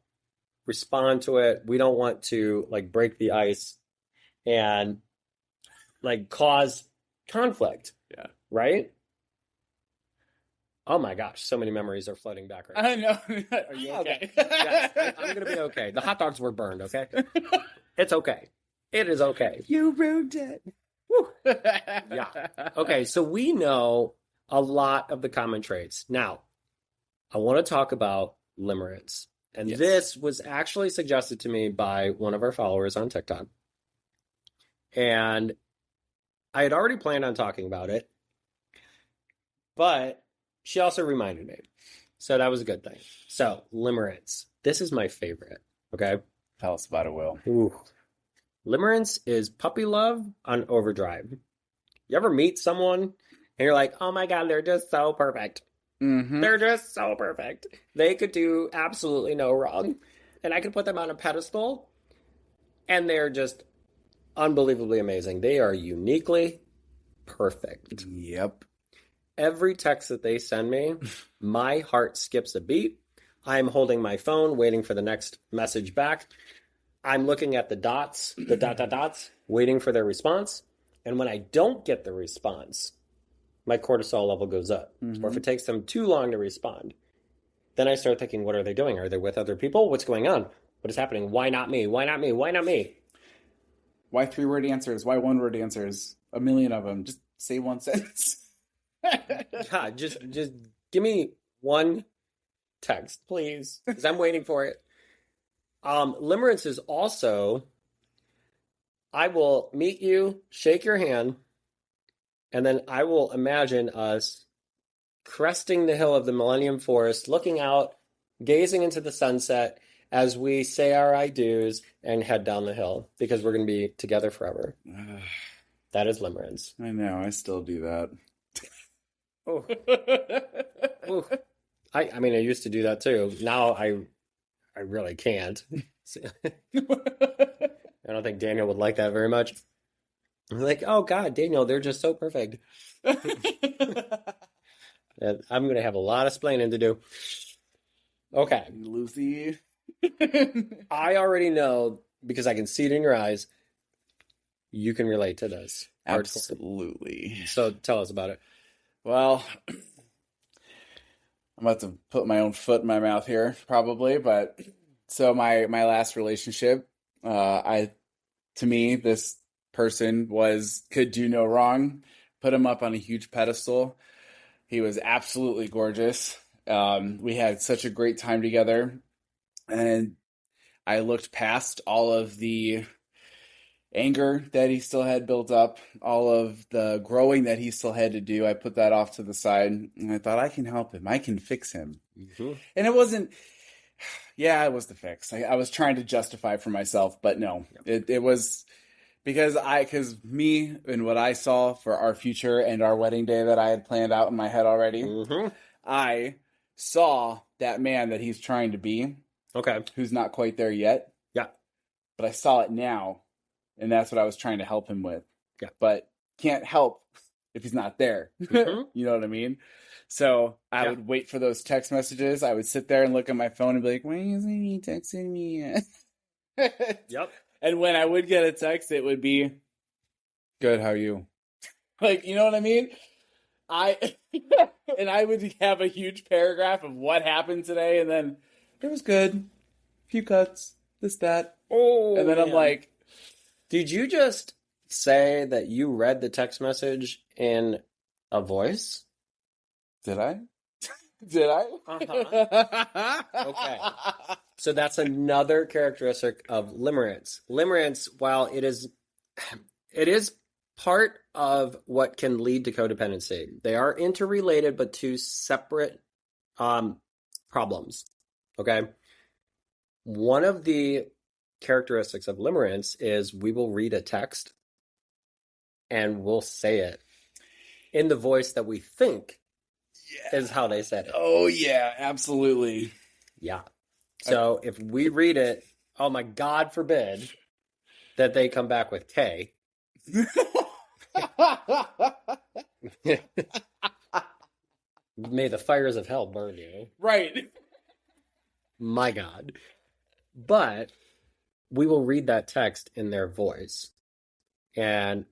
respond to it, we don't want to like break the ice and like cause conflict. Yeah. Right? Oh my gosh, so many memories are floating back right now. I know. Are you okay? Yes, I'm going to be okay. The hot dogs were burned, okay? It's okay. It is okay. You ruined it. Woo. Yeah. Okay, so we know a lot of the common traits. Now, I want to talk about limerence. And this was actually suggested to me by one of our followers on TikTok. And I had already planned on talking about it, but she also reminded me. So that was a good thing. So, limerence. This is my favorite, okay? Tell us about it, Will. Ooh. Limerence is puppy love on overdrive. You ever meet someone and you're like, oh my God, they're just so perfect. Mm-hmm. They're just so perfect. They could do absolutely no wrong. And I could put them on a pedestal and they're just unbelievably amazing. They are uniquely perfect. Yep. Every text that they send me, my heart skips a beat. I'm holding my phone, waiting for the next message back. I'm looking at the dots, the dots, waiting for their response. And when I don't get the response, my cortisol level goes up. Mm-hmm. Or if it takes them too long to respond, then I start thinking, what are they doing? Are they with other people? What's going on? What is happening? Why not me? Why not me? Why not me? Why 3-word answers? Why 1-word answers? A million of them. Just say one sentence. God, just give me one text, please, because I'm waiting for it. Limerence is also, I will meet you, shake your hand, and then I will imagine us cresting the hill of the Millennium Forest, looking out, gazing into the sunset as we say our I do's and head down the hill because we're going to be together forever. That is limerence. I know, I still do that. Oh. Ooh. I mean, I used to do that too. Now I really can't. I don't think Daniel would like that very much. I'm like, oh God, Daniel, they're just so perfect. And I'm going to have a lot of splaining to do. Okay. Lucy. I already know, because I can see it in your eyes, you can relate to this. Absolutely. So tell us about it. Well, I'm about to put my own foot in my mouth here, probably, but so my last relationship, to me, this person could do no wrong. Put him up on a huge pedestal. He was absolutely gorgeous. We had such a great time together, and I looked past all of the anger that he still had built up, all of the growing that he still had to do. I put that off to the side, and I thought, I can help him. I can fix him. Mm-hmm. And it wasn't, it was the fix. I was trying to justify for myself, but no, it was because me and what I saw for our future and our wedding day that I had planned out in my head already, mm-hmm. I saw that man that he's trying to be. Okay. Who's not quite there yet. Yeah. But I saw it now. And that's what I was trying to help him with. Yeah. But can't help if he's not there. Mm-hmm. You know what I mean? So I would wait for those text messages. I would sit there and look at my phone and be like, why isn't he texting me yet? Yep. And when I would get a text, it would be, good, how are you? Like, you know what I mean? And I would have a huge paragraph of what happened today. And then it was good. A few cuts, this, that. Oh, and then man. I'm like, did you just say that you read the text message in a voice? Did I? Did I? Uh-huh. Okay. So that's another characteristic of limerence. Limerence, while it is part of what can lead to codependency. They are interrelated, but two separate problems. Okay. One of the characteristics of limerence is we will read a text and we'll say it in the voice that we think is how they said it. Oh, yeah, absolutely. Yeah. So if we read it, oh my God forbid that they come back with K. May the fires of hell burn you. Right. My God. But we will read that text in their voice. And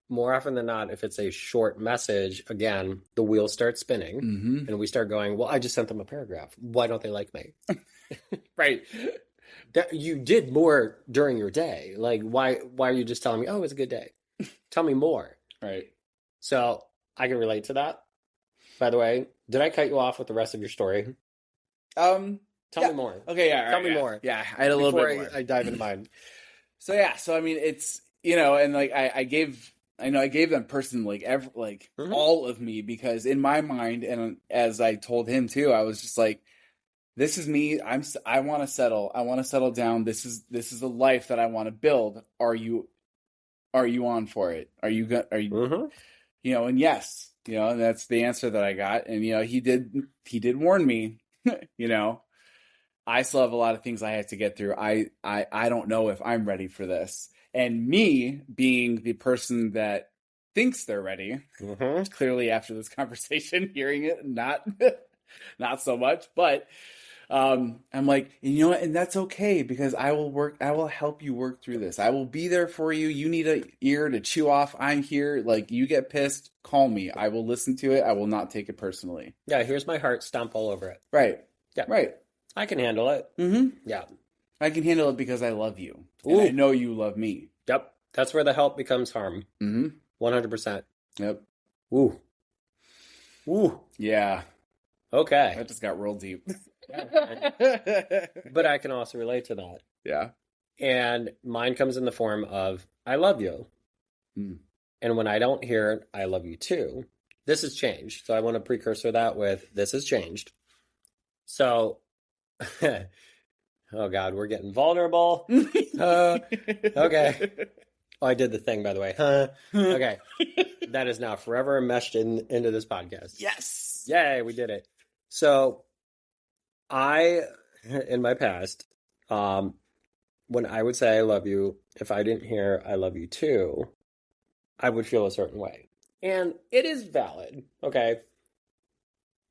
more often than not, if it's a short message, again, the wheels start spinning and we start going, well, I just sent them a paragraph. Why don't they like me? Right. You did more during your day. Like, why are you just telling me, oh, it was a good day? Tell me more. Right. So I can relate to that. By the way, did I cut you off with the rest of your story? Tell me more. Okay, yeah. Tell me more. Yeah, I had a little bit more. I dive into mine. So yeah, I mean, it's, and like I gave them personally all of me, because in my mind, and as I told him too, I was just like, this is me. I want to settle. I want to settle down. This is a life that I want to build. Are you on for it? Are you and yes, and that's the answer that I got. And he did warn me. I still have a lot of things I have to get through. I don't know if I'm ready for this. And me being the person that thinks they're ready, clearly after this conversation, hearing it, not so much, but I'm like, and that's okay, because I will help you work through this. I will be there for you. You need an ear to chew off. I'm here. Like, you get pissed, call me. I will listen to it. I will not take it personally. Yeah, here's my heart. Stomp all over it. Right. Yeah. Right. I can handle it. Yeah. I can handle it because I love you. And I know you love me. Yep. That's where the help becomes harm. 100%. Yep. Ooh. Yeah. Okay. That just got real deep. But I can also relate to that. Yeah. And mine comes in the form of, I love you. And when I don't hear, I love you too, this has changed. So I want to precursor that with, this has changed. So, oh God, we're getting vulnerable. Okay. Oh, I did the thing, by the way. Okay. That is now forever meshed into this podcast. Yes. Yay, we did it. So in my past, when I would say I love you, if I didn't hear I love you too, I would feel a certain way. And it is valid, okay?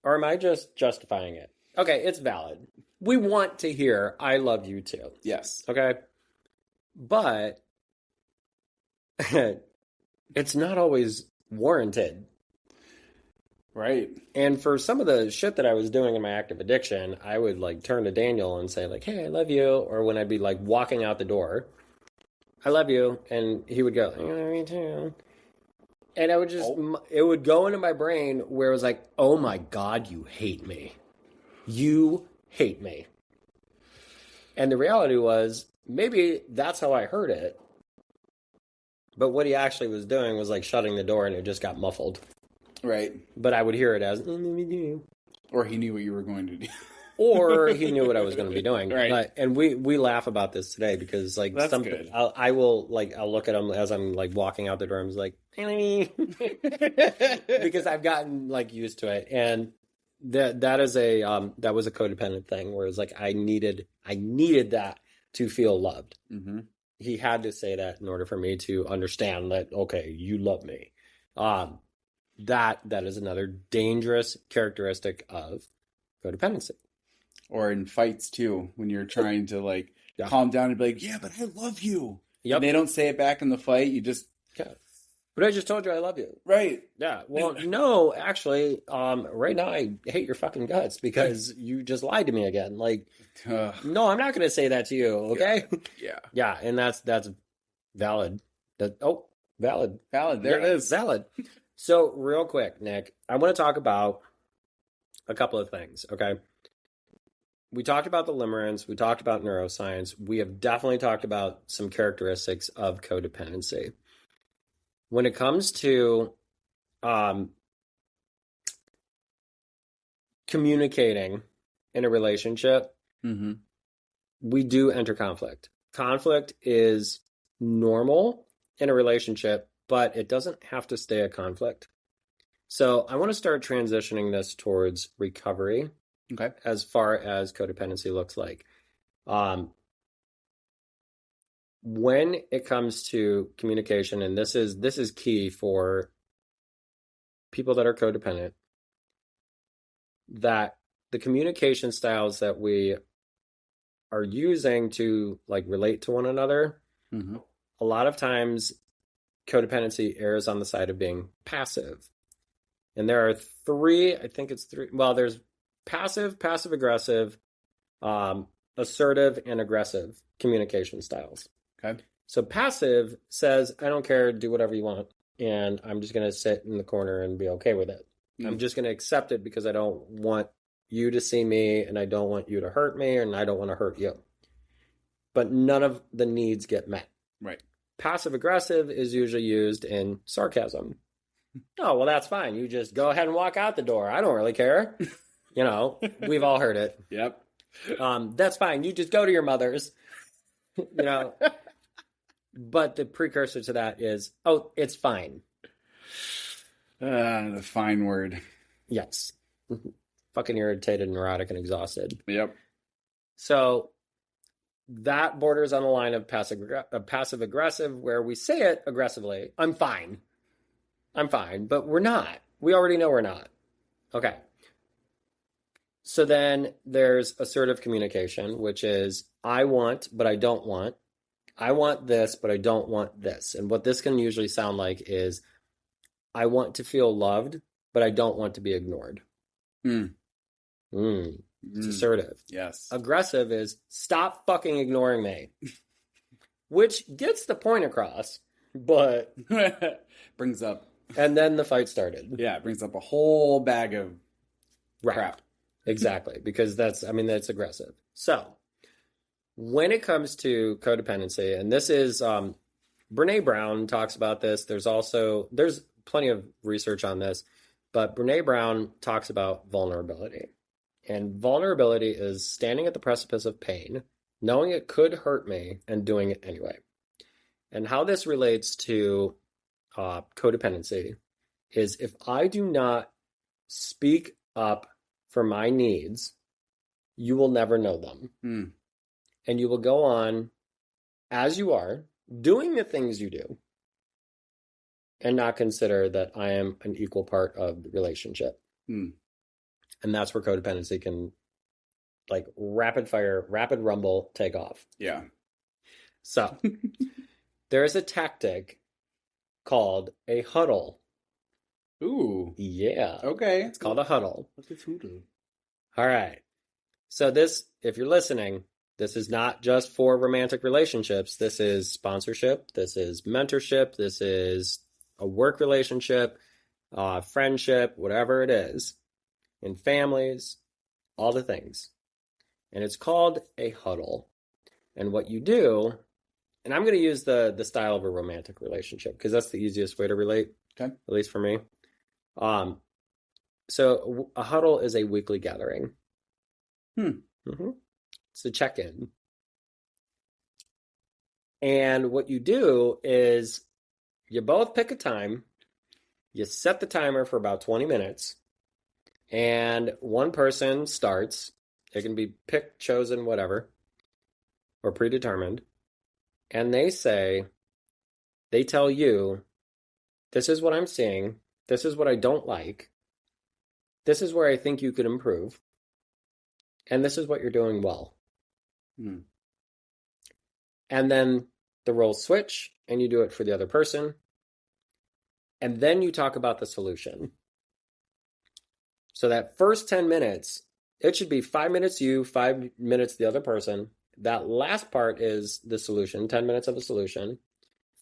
Or am I just justifying it? Okay, it's valid. We want to hear I love you too. Yes. Okay? But it's not always warranted. Right. And for some of the shit that I was doing in my active addiction, I would like turn to Daniel and say like, hey, I love you. Or when I'd be like walking out the door, I love you. And he would go, I love you too. And I would just, it would go into my brain where it was like, oh my God, you hate me. You hate me. And the reality was, maybe that's how I heard it. But what he actually was doing was like shutting the door and it just got muffled. Right. But I would hear it as, or he knew what you were going to do. Or he knew what I was going to be doing. Right. And we laugh about this today because like that's good. I'll look at him as I'm like walking out the door. I'm like, because I've gotten like used to it. And that was a codependent thing where it's like I needed that to feel loved. He had to say that in order for me to understand that, okay, you love me. That is another dangerous characteristic of codependency. Or in fights too, when you're trying to like calm down and be like, yeah, but I love you. Yep. And they don't say it back in the fight. You just But I just told you I love you. Right. Yeah. Well, no, actually, right now I hate your fucking guts because you just lied to me again. Like, no, I'm not going to say that to you. Okay. Yeah. Yeah. And that's valid. Valid. There it is. Valid. So real quick, Nick, I want to talk about a couple of things. Okay. We talked about the limerence. We talked about neuroscience. We have definitely talked about some characteristics of codependency. When it comes to communicating in a relationship, we do enter conflict. conflict is normal in a relationship, but it doesn't have to stay a conflict. So I want to start transitioning this towards recovery. Okay. As far as codependency looks like. When it comes to communication, and this is key for people that are codependent, that the communication styles that we are using to like relate to one another, a lot of times codependency errs on the side of being passive. And there are three, I think it's three. Well, there's passive, passive-aggressive, assertive, and aggressive communication styles. Okay. So passive says, I don't care, do whatever you want, and I'm just going to sit in the corner and be okay with it. I'm just going to accept it because I don't want you to see me, and I don't want you to hurt me, and I don't want to hurt you. But none of the needs get met. Right. Passive-aggressive is usually used in sarcasm. Oh, well, that's fine. You just go ahead and walk out the door. I don't really care. You know, we've all heard it. Yep. That's fine. You just go to your mother's, you know. But the precursor to that is, oh, it's fine. The fine word. Yes. Fucking irritated, neurotic, and exhausted. Yep. So that borders on the line of passive aggressive, where we say it aggressively. I'm fine. I'm fine, but we're not. We already know we're not. Okay. So then there's assertive communication, which is I want, but I don't want. I want this, but I don't want this. And what this can usually sound like is I want to feel loved, but I don't want to be ignored. It's assertive. Yes. Aggressive is stop fucking ignoring me, which gets the point across, but brings up. And then the fight started. Yeah, it brings up a whole bag of crap. Exactly, because that's aggressive. So when it comes to codependency, and this is Brene Brown talks about this. There's plenty of research on this, but Brene Brown talks about vulnerability. And vulnerability is standing at the precipice of pain, knowing it could hurt me, and doing it anyway. And how this relates to codependency is if I do not speak up for my needs, you will never know them. And you will go on as you are, doing the things you do, and not consider that I am an equal part of the relationship. And that's where codependency can, like, rapid rumble, take off. Yeah. So there is a tactic called a huddle. Ooh. Yeah. Okay. It's called a huddle. What's a huddle? All right. So this, if you're listening, this is not just for romantic relationships. This is sponsorship. This is mentorship. This is a work relationship, friendship, whatever it is, in families, all the things. And it's called a huddle. And what you do, and I'm going to use the style of a romantic relationship because that's the easiest way to relate, okay, at least for me. So a huddle is a weekly gathering. It's a check-in. And what you do is you both pick a time, you set the timer for about 20 minutes, and one person starts. It can be picked, chosen, whatever, or predetermined. And they tell you, this is what I'm seeing, this is what I don't like, this is where I think you could improve, and this is what you're doing well. And then the roles switch, and you do it for the other person. And then you talk about the solution. So that first 10 minutes, it should be 5 minutes you, 5 minutes the other person. That last part is the solution, 10 minutes of the solution.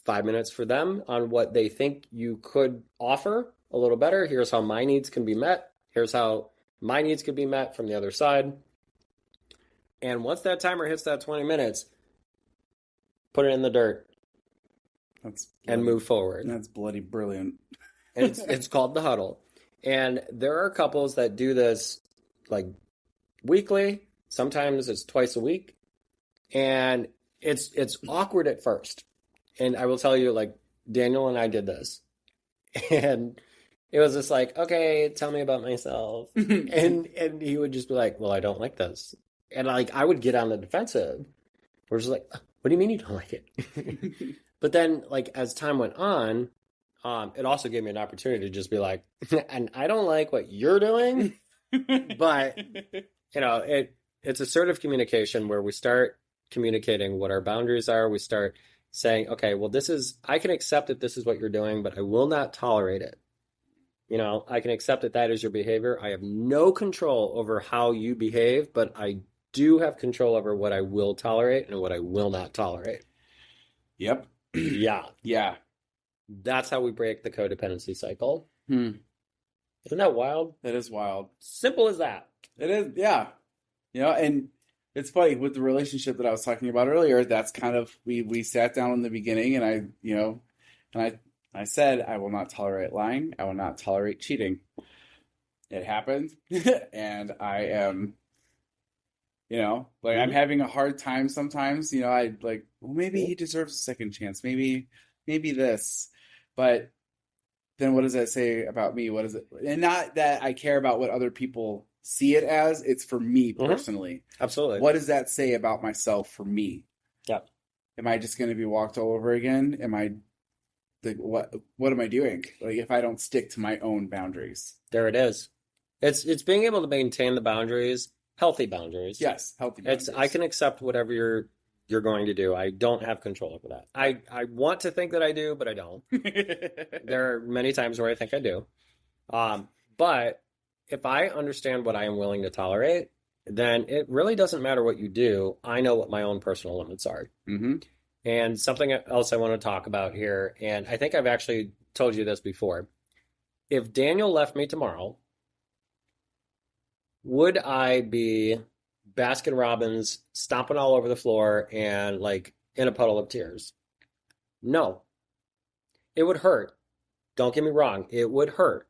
5 minutes for them on what they think you could offer a little better. Here's how my needs can be met. Here's how my needs could be met from the other side. And once that timer hits that 20 minutes, put it in the dirt and move forward. That's bloody brilliant. And it's called the huddle. And there are couples that do this like weekly. Sometimes it's twice a week. And it's awkward at first. And I will tell you, like, Daniel and I did this. And it was just like, okay, tell me about myself. And he would just be like, well, I don't like this. And like I would get on the defensive. We're just like, what do you mean you don't like it? But then like as time went on, it also gave me an opportunity to just be like, and I don't like what you're doing, but it's assertive communication where we start communicating what our boundaries are. We start saying, okay, well, I can accept that this is what you're doing, but I will not tolerate it. I can accept that that is your behavior. I have no control over how you behave, but I do have control over what I will tolerate and what I will not tolerate. Yep. Yeah. Yeah. That's how we break the codependency cycle. Hmm. Isn't that wild? That is wild. Simple as that. It is, yeah. And it's funny with the relationship that I was talking about earlier. That's kind of we sat down in the beginning, and I said I will not tolerate lying. I will not tolerate cheating. It happened, and I am, I'm having a hard time sometimes. I like, well, maybe he deserves a second chance. Maybe this, but then what does that say about me? What is it? And not that I care about what other people see it as. It's for me personally. Absolutely. What does that say about myself for me? Yeah. Am I just going to be walked all over again? Am I what am I doing? Like if I don't stick to my own boundaries. There it is. It's being able to maintain the boundaries, healthy boundaries. Yes, healthy boundaries. I can accept whatever you're going to do. I don't have control over that. I want to think that I do, but I don't. There are many times where I think I do. But if I understand what I am willing to tolerate, then it really doesn't matter what you do. I know what my own personal limits are. Mm-hmm. And something else I want to talk about here, and I think I've actually told you this before. If Daniel left me tomorrow, would I be Baskin Robbins stomping all over the floor and like in a puddle of tears? No. It would hurt. Don't get me wrong. It would hurt.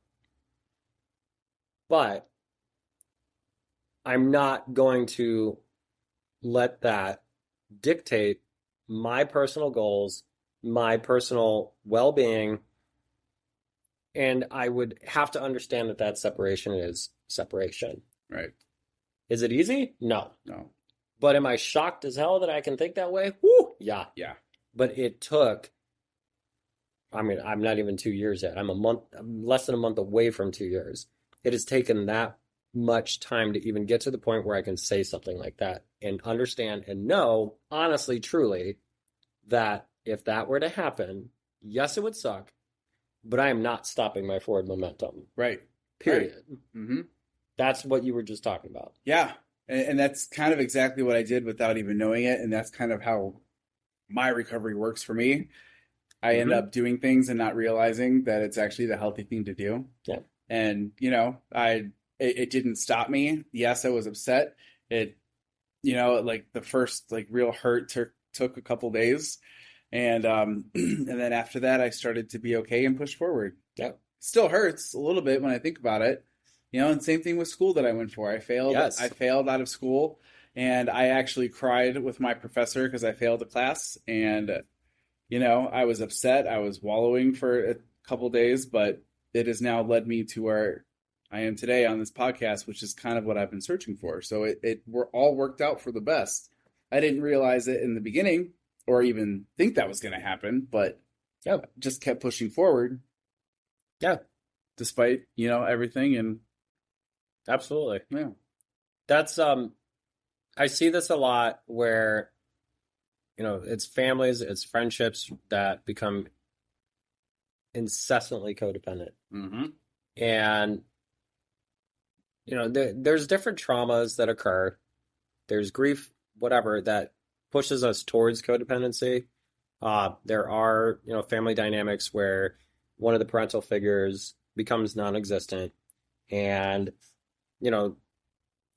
But I'm not going to let that dictate my personal goals, my personal well-being, and I would have to understand that that separation is separation. Right. Is it easy? No. No. But am I shocked as hell that I can think that way? Woo! Yeah. Yeah. But it took, I'm not even 2 years yet. I'm less than a month away from 2 years. It has taken that much time to even get to the point where I can say something like that and understand and know, honestly, truly, that if that were to happen, yes, it would suck, but I am not stopping my forward momentum. Right. Period. Right. Mm-hmm. That's what you were just talking about. Yeah. And that's kind of exactly what I did without even knowing it. And that's kind of how my recovery works for me. I end up doing things and not realizing that it's actually the healthy thing to do. Yeah. And, it didn't stop me. Yes, I was upset. It, like the first like real hurt took a couple days. And then after that, I started to be okay and push forward. Yeah. Still hurts a little bit when I think about it. And same thing with school that I went for. I failed. Yes. I failed out of school, and I actually cried with my professor because I failed a class. And, I was upset. I was wallowing for a couple days, but it has now led me to where I am today on this podcast, which is kind of what I've been searching for. So we're all worked out for the best. I didn't realize it in the beginning or even think that was going to happen, but just kept pushing forward. Yeah. Despite, everything. And absolutely. Yeah. That's, I see this a lot where, it's families, it's friendships that become incessantly codependent. Mm-hmm. And, there's different traumas that occur. There's grief, whatever, that pushes us towards codependency. There are, family dynamics where one of the parental figures becomes non-existent and,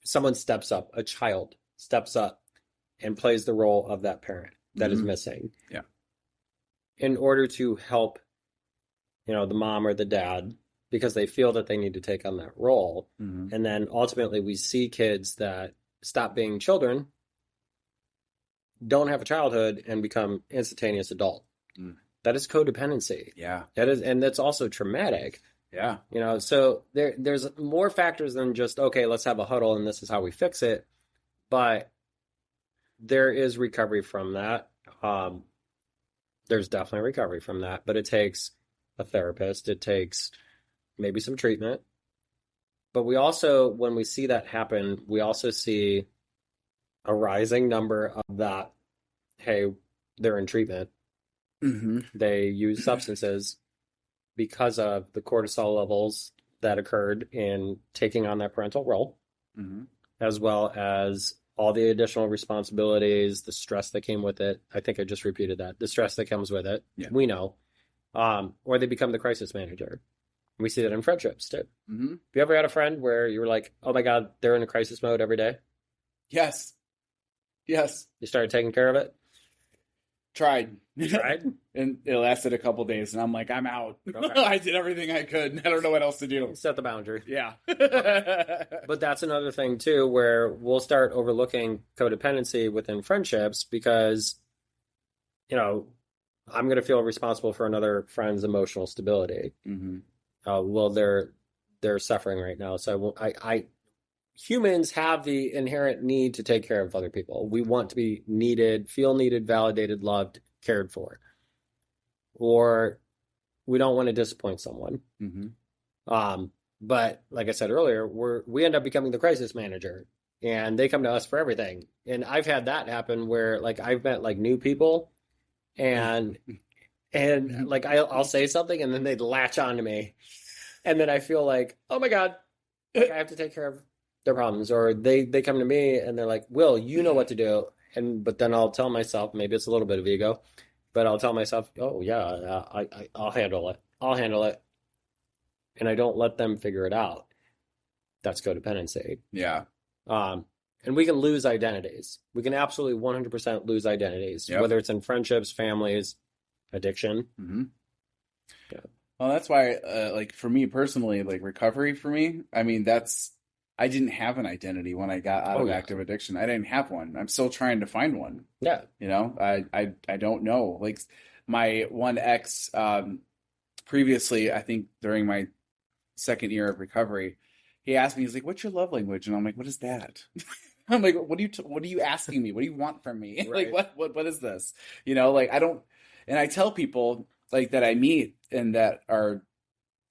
someone steps up, a child steps up and plays the role of that parent that is missing. Yeah. In order to help, the mom or the dad, because they feel that they need to take on that role. Mm-hmm. And then ultimately we see kids that stop being children don't have a childhood and become instantaneous adult. Mm. That is codependency. Yeah. That is, and that's also traumatic. Yeah. You know, so there's more factors than just, okay, let's have a huddle and this is how we fix it. But there is recovery from that. There's definitely recovery from that, but it takes a therapist. It takes maybe some treatment. But we also, when we see that happen, we also see a rising number of that, hey, they're in treatment. Mm-hmm. They use substances because of the cortisol levels that occurred in taking on that parental role, Mm-hmm. as well as all the additional responsibilities, the stress that came with it. I think I just repeated that. The stress that comes with it, Yeah. we know. Or they become the crisis manager. We see that in friendships too. Mm-hmm. Have you ever had a friend where you were like, oh my God, they're in a crisis mode every day? Yes. Yes. You started taking care of it? Tried. Tried? And it lasted a couple days, and I'm like, I'm out. Okay. I did everything I could. I don't know what else to do. Set the boundary. Yeah. But that's another thing too, where we'll start overlooking codependency within friendships because, you know, I'm going to feel responsible for another friend's emotional stability. Mm-hmm. Well, they're suffering right now, so humans have the inherent need to take care of other people. We want to be needed, feel needed, validated, loved, cared for, or we don't want to disappoint someone. Mm-hmm. But like I said earlier, we end up becoming the crisis manager, and they come to us for everything. And I've had that happen where like I've met like new people, and like I'll say something, and then they'd latch on to me, and then I feel like, oh my God, like I have to take care of their problems, or they come to me and they're like, Will, you know what to do, but then I'll tell myself, maybe it's a little bit of ego, but I'll tell myself, oh yeah, I'll handle it, and I don't let them figure it out. That's codependency. Yeah. And we can lose identities. We can absolutely 100% lose identities, Yep. whether it's in friendships, families, addiction. Mm-hmm. Yeah. Well, that's why, like for me personally, like recovery for me, I mean, I didn't have an identity when I got out of active addiction. I didn't have one. I'm still trying to find one. Yeah. You know, I don't know. Like my one ex, previously, I think during my second year of recovery, he asked me, he's like, what's your love language? And I'm like, what is that? I'm like, what are you asking me? What do you want from me? Right. Like, what is this? You know, like and I tell people like that I meet and that are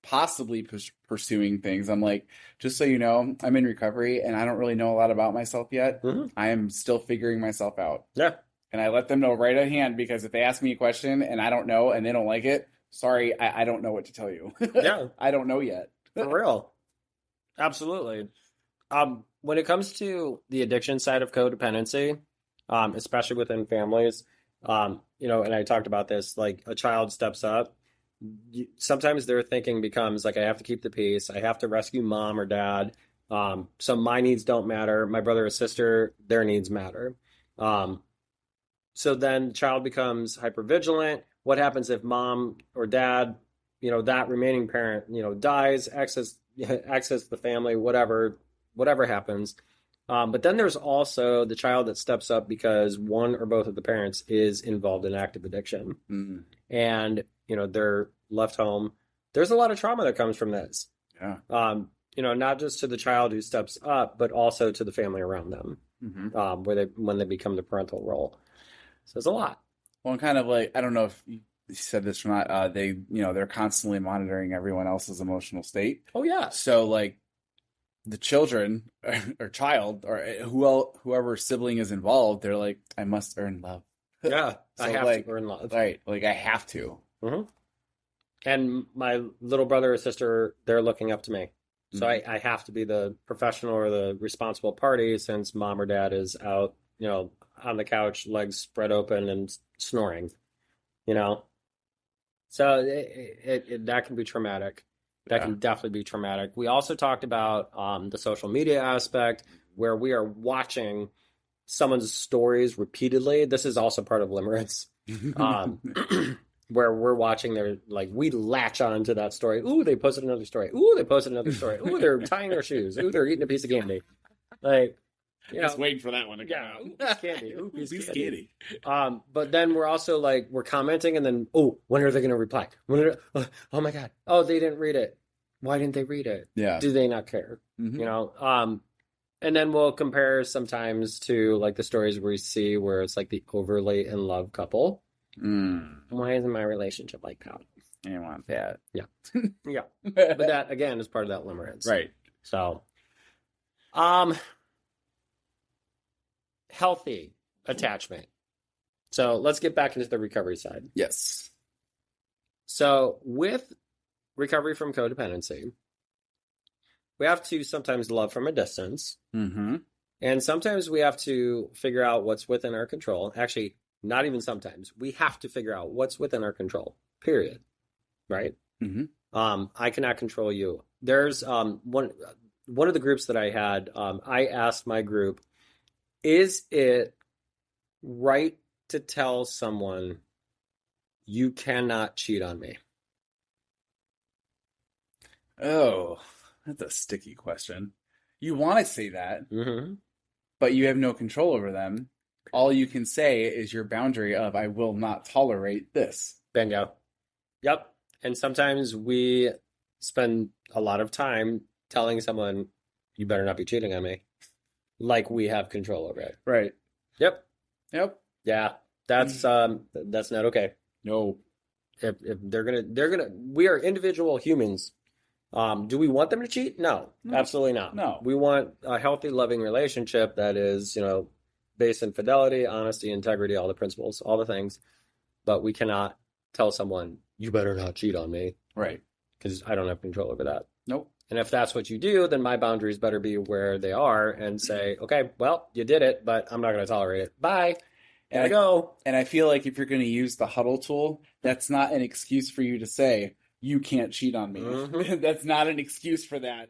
possibly pursuing things. I'm like, just so you know, I'm in recovery and I don't really know a lot about myself yet. Mm-hmm. I am still figuring myself out. Yeah. And I let them know right at hand, because if they ask me a question and I don't know and they don't like it, sorry, I don't know what to tell you. Yeah. I don't know yet. For real. Absolutely. When it comes to the addiction side of codependency, especially within families, you know, and I talked about this, like a child steps up, sometimes their thinking becomes like, I have to keep the peace. I have to rescue mom or dad. So my needs don't matter. My brother or sister, their needs matter. So then the child becomes hypervigilant. What happens if mom or dad, you know, that remaining parent, you know, dies, access the family, whatever happens. But then there's also the child that steps up because one or both of the parents is involved in active addiction. Mm. And, you know, they're left home. There's a lot of trauma that comes from this. Yeah. You know, not just to the child who steps up, but also to the family around them, Mm-hmm. when they become the parental role. So it's a lot. Well, kind of like, I don't know if you said this or not, they're constantly monitoring everyone else's emotional state. Oh, yeah. So like the children or child or whoever sibling is involved, they're like, I must earn love. Yeah. So I have like, to earn love. Right. Like I have to. Mm-hmm. And my little brother or sister, they're looking up to me. So I have to be the professional or the responsible party since mom or dad is out, you know, on the couch, legs spread open and snoring, you know. So that can be traumatic. That can definitely be traumatic. We also talked about the social media aspect where we are watching someone's stories repeatedly. This is also part of limerence. Where we're watching their, like, we latch on to that story. Ooh, they posted another story. Ooh, they posted another story. Ooh, they're tying their shoes. Ooh, they're eating a piece of candy. Like, You Just know, waiting for that one to come yeah, out. ooh, piece of candy. Ooh, piece Piece of of candy. candy. But then we're also like, we're commenting and then, oh, when are they going to reply? Oh my God. Oh, they didn't read it. Why didn't they read it? Yeah. Do they not care? Mhm. You know, and then we'll compare sometimes to like the stories we see where it's like the overly in love couple. Why isn't my relationship like that? I want that. Yeah. Yeah. But that again is part of that limerence. Right. So, healthy attachment. So let's get back into the recovery side. Yes. So with recovery from codependency, we have to sometimes love from a distance. Mm-hmm. And sometimes we have to figure out what's within our control. Actually, not even sometimes. We have to figure out what's within our control, period. Right? Mm-hmm. I cannot control you. There's one of the groups that I had, I asked my group, is it right to tell someone you cannot cheat on me? Oh, that's a sticky question. You want to say that, Mm-hmm. but you have no control over them. All you can say is your boundary of, I will not tolerate this. Bingo. Yep. And sometimes we spend a lot of time telling someone, you better not be cheating on me. Like we have control over it. Right. Yep. Yep. Yeah. That's not okay. No. If they're gonna we are individual humans. Do we want them to cheat? No, absolutely not. No. We want a healthy, loving relationship that is, based in fidelity, honesty, integrity, all the principles, all the things. But we cannot tell someone, you better not cheat on me, Right. because I don't have control over that. Nope. And if that's what you do, then my boundaries better be where they are and say, okay, well, you did it, but I'm not going to tolerate it. Bye. Gotta go. And I feel like if you're going to use the huddle tool, that's not an excuse for you to say, you can't cheat on me. Mhm. That's not an excuse for that.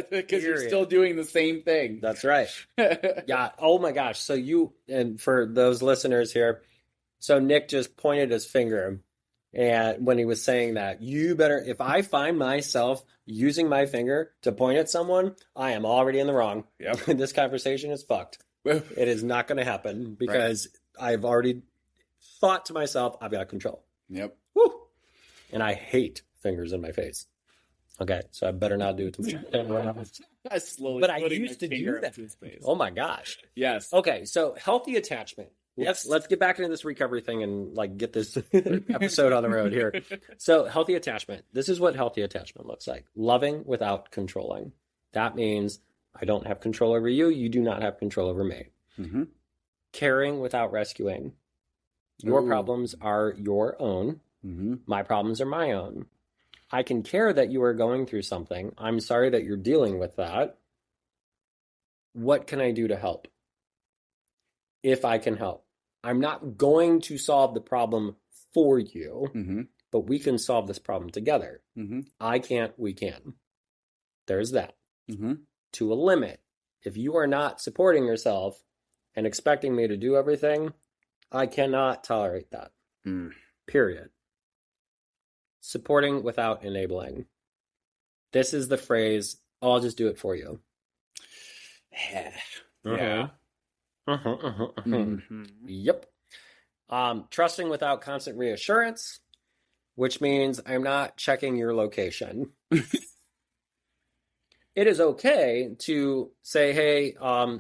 Because you're Period. still doing the same thing. That's right. Yeah. Oh my gosh. So and for those listeners here, so Nick just pointed his finger, and when he was saying that, you better, if I find myself using my finger to point at someone, I am already in the wrong. Yep. This conversation is fucked. It is not going to happen because I've already thought to myself, I've got control. Yep. Woo! And I hate fingers in my face. Okay, so I better not do it to anyone else. But I used to do that. Oh my gosh. Yes. Okay, so healthy attachment. Let's get back into this recovery thing and like get this episode on the road here. So healthy attachment. This is what healthy attachment looks like. Loving without controlling. That means I don't have control over you. You do not have control over me. Mm-hmm. Caring without rescuing. Your Ooh. problems are your own. Mm-hmm. My problems are my own. I can care that you are going through something. I'm sorry that you're dealing with that. What can I do to help? If I can help. I'm not going to solve the problem for you, Mm-hmm. but we can solve this problem together. Mm-hmm. I can't, we can. There's that. Mm-hmm. To a limit. If you are not supporting yourself and expecting me to do everything, I cannot tolerate that. Period. Supporting without enabling. This is the phrase, I'll just do it for you. Yeah. Mm-hmm. Yep. Trusting without constant reassurance, which means I'm not checking your location. It is okay to say, hey, why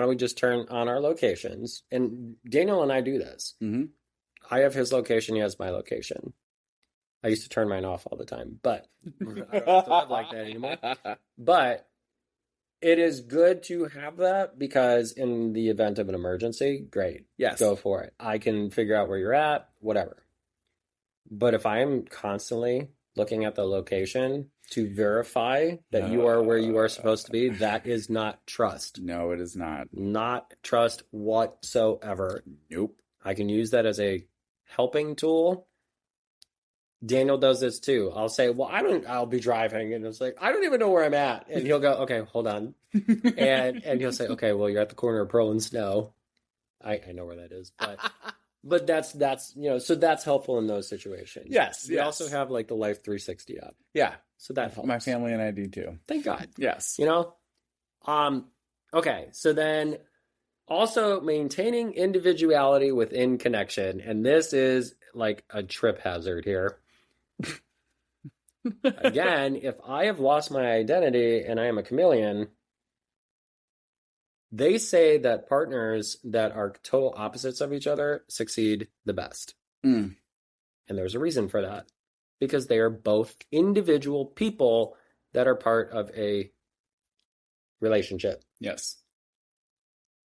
don't we just turn on our locations? And Daniel and I do this. Mm-hmm. I have his location, he has my location. I used to turn mine off all the time, but I don't have to live like that anymore. But it is good to have that because in the event of an emergency, great. Yes. Go for it. I can figure out where you're at, whatever. But if I am constantly looking at the location to verify that you are where you are supposed to be, that is not trust. No, it is not. Not trust whatsoever. Nope. I can use that as a helping tool. Daniel does this too. I'll say, well, I'll be driving and it's like, I don't even know where I'm at. And he'll go, okay, hold on. And he'll say, okay, well, you're at the corner of Pearl and Snow. I know where that is, but that's, so that's helpful in those situations. Yes. We also have like the Life 360 app. Yeah. So that helps. My family and I do too. Thank God. Yes. Okay, so then also maintaining individuality within connection. And this is like a trip hazard here. Again, if I have lost my identity and I am a chameleon, they say that partners that are total opposites of each other succeed the best. Mm. And there's a reason for that. Because they are both individual people that are part of a relationship. Yes.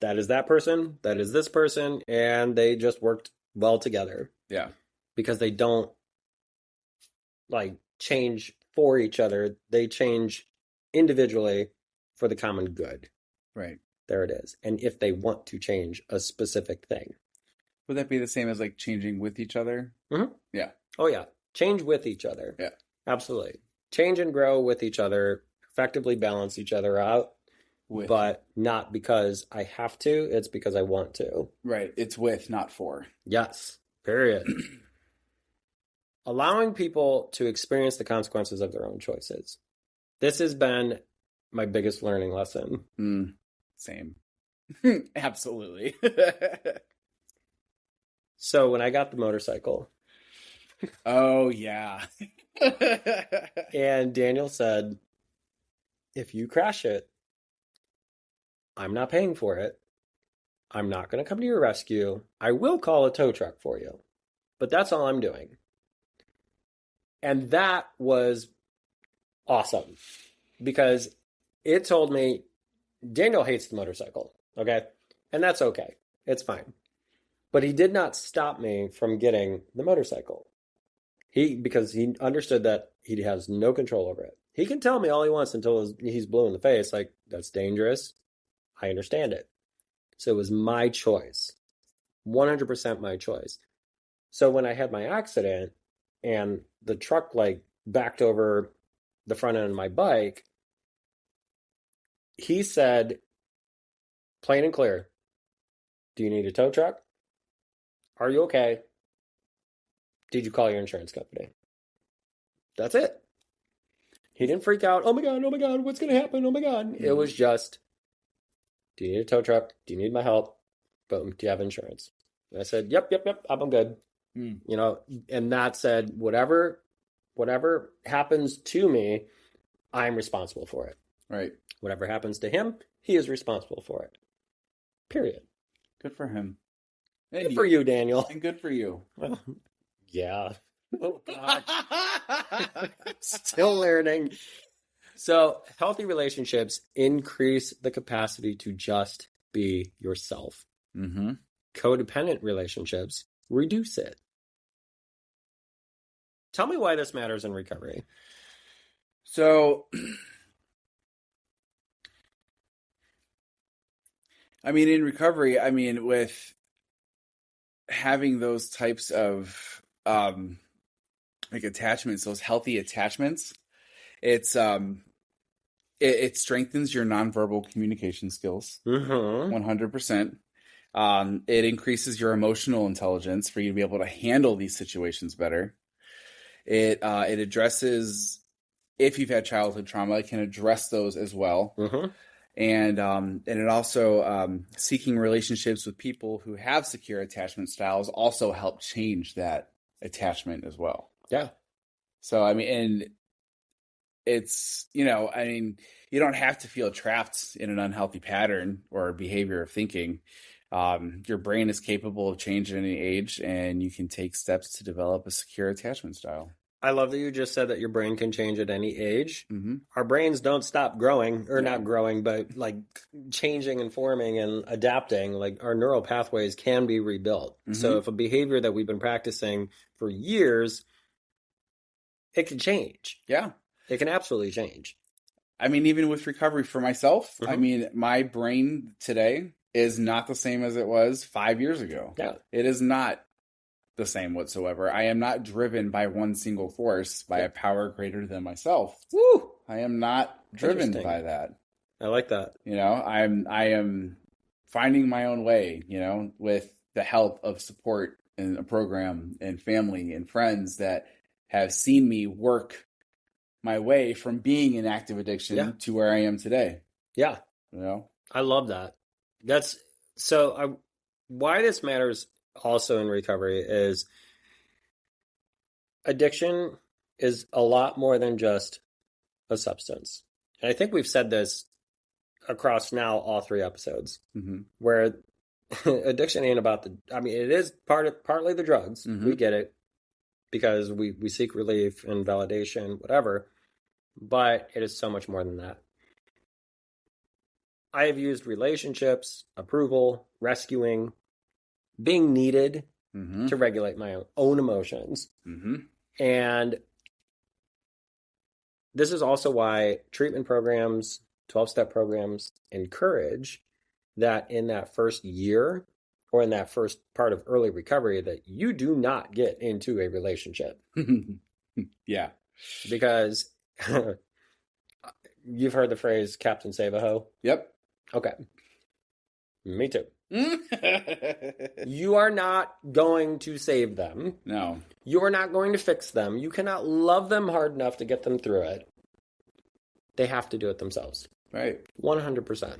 That is that person, that is this person, and they just worked well together. Yeah. Because they don't like change for each other, they change individually for the common good. Right. There it is. And if they want to change a specific thing. Would that be the same as like changing with each other? Mm-hmm. Yeah. Oh, yeah. Change with each other. Yeah. Absolutely. Change and grow with each other, effectively balance each other out, but not because I have to, it's because I want to. Right. It's with, not for. Yes. Period. Allowing people to experience the consequences of their own choices. This has been my biggest learning lesson. Same. Absolutely. So when I got the motorcycle. Oh, yeah. And Daniel said, if you crash it, I'm not paying for it. I'm not going to come to your rescue. I will call a tow truck for you. But that's all I'm doing. And that was awesome. Because it told me, Daniel hates the motorcycle. Okay? And that's okay. It's fine. But he did not stop me from getting the motorcycle. Because he understood that he has no control over it. He can tell me all he wants until he's blue in the face. Like, that's dangerous. I understand it. So it was my choice. 100% my choice. So when I had my accident and the truck like backed over the front end of my bike, he said, plain and clear, do you need a tow truck? Are you okay? Did you call your insurance company? That's it. He didn't freak out. Oh my God, what's going to happen? Oh my God. Mm-hmm. It was just, do you need a tow truck? Do you need my help? Boom, do you have insurance? And I said, yep, I'm good. You know, and that said, whatever happens to me, I'm responsible for it. Right. Whatever happens to him, he is responsible for it. Period. Good for him. Good for you, Daniel. And good for you. Well, yeah. Oh, God. Still learning. So, healthy relationships increase the capacity to just be yourself. Mm-hmm. Codependent relationships reduce it. Tell me why this matters in recovery. So, I mean, in recovery, I mean, with having those types of like attachments, those healthy attachments, it strengthens your nonverbal communication skills. 100%. It increases your emotional intelligence for you to be able to handle these situations better. It addresses, if you've had childhood trauma, it can address those as well. And it also, seeking relationships with people who have secure attachment styles also help change that attachment as well. Yeah. So, I mean, and it's, you know, I mean, you don't have to feel trapped in an unhealthy pattern or behavior of thinking. Your brain is capable of change at any age, and you can take steps to develop a secure attachment style. I love that you just said that your brain can change at any age. Our brains don't stop growing, or not growing, but like changing and forming and adapting. Like our neural pathways can be rebuilt. So if a behavior that we've been practicing for years, it can change. Yeah. It can absolutely change. I mean, even with recovery for myself, I mean, my brain today is not the same as it was 5 years ago. Yeah. It is not the same whatsoever. I am not driven by one single force, by a power greater than myself. Woo! I am not driven by that. I like that. You know, I am finding my own way, you know, with the help of support and a program and family and friends that have seen me work my way from being in active addiction to where I am today. Yeah. You know? I love that. That's so. Why this matters also in recovery is addiction is a lot more than just a substance. And I think we've said this across now all 3 episodes, where addiction ain't about I mean, it is partly the drugs. We get it because we seek relief and validation, whatever. But it is so much more than that. I have used relationships, approval, rescuing, being needed to regulate my own emotions. And this is also why treatment programs, 12-step programs encourage that in that first year or in that first part of early recovery that you do not get into a relationship. Yeah. Because you've heard the phrase Captain Save a Hoe? Yep. Okay. Me too. You are not going to save them. No. You are not going to fix them. You cannot love them hard enough to get them through it. They have to do it themselves. Right. 100%.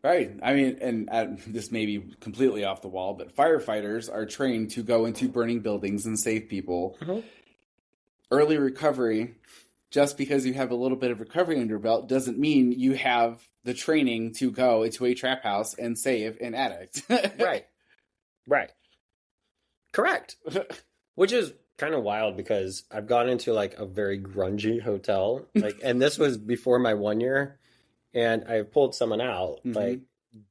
Right. I mean, and this may be completely off the wall, but firefighters are trained to go into burning buildings and save people. Early recovery, just because you have a little bit of recovery under your belt, doesn't mean you have the training to go into a trap house and save an addict. Right. Correct. Which is kind of wild because I've gone into like a very grungy hotel, like, and this was before my 1 year, and I pulled someone out, like,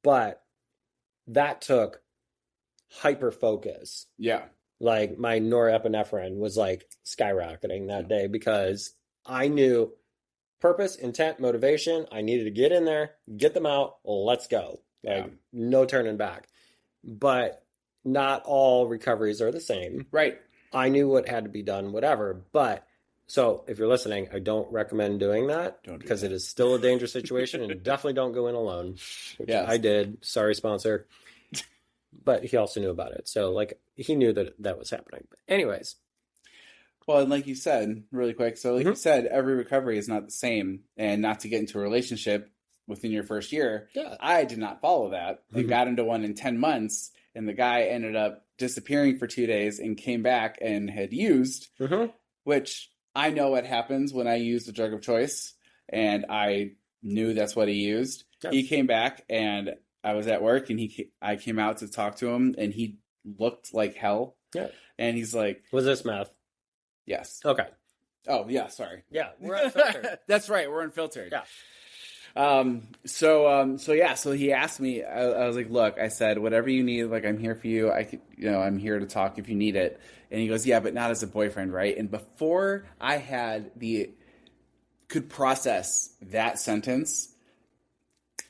but that took hyper focus. Yeah. Like my norepinephrine was like skyrocketing that day because I knew purpose, intent, motivation. I needed to get in there, get them out. Let's go. Like no turning back. But not all recoveries are the same. Right. I knew what had to be done, whatever. But so if you're listening, I don't recommend doing that because it is still a dangerous situation, and definitely don't go in alone. Which I did. Sorry, sponsor. But he also knew about it. So like he knew that that was happening. But anyways. Well, and like you said, really quick, so like you said, every recovery is not the same, and not to get into a relationship within your first year. Yeah. I did not follow that and got into one in 10 months, and the guy ended up disappearing for 2 days and came back and had used, which I know what happens when I use the drug of choice, and I knew that's what he used. Yeah. He came back, and I was at work, and I came out to talk to him, and he looked like hell. Yeah. And he's like... Was this meth? Yes. Okay. Oh, yeah, sorry. Yeah, we're unfiltered. That's right, we're unfiltered. Yeah. So he asked me, I was like, look, I said, whatever you need, like, I'm here for you. I'm here to talk if you need it. And he goes, yeah, but not as a boyfriend, right? And before I could process that sentence,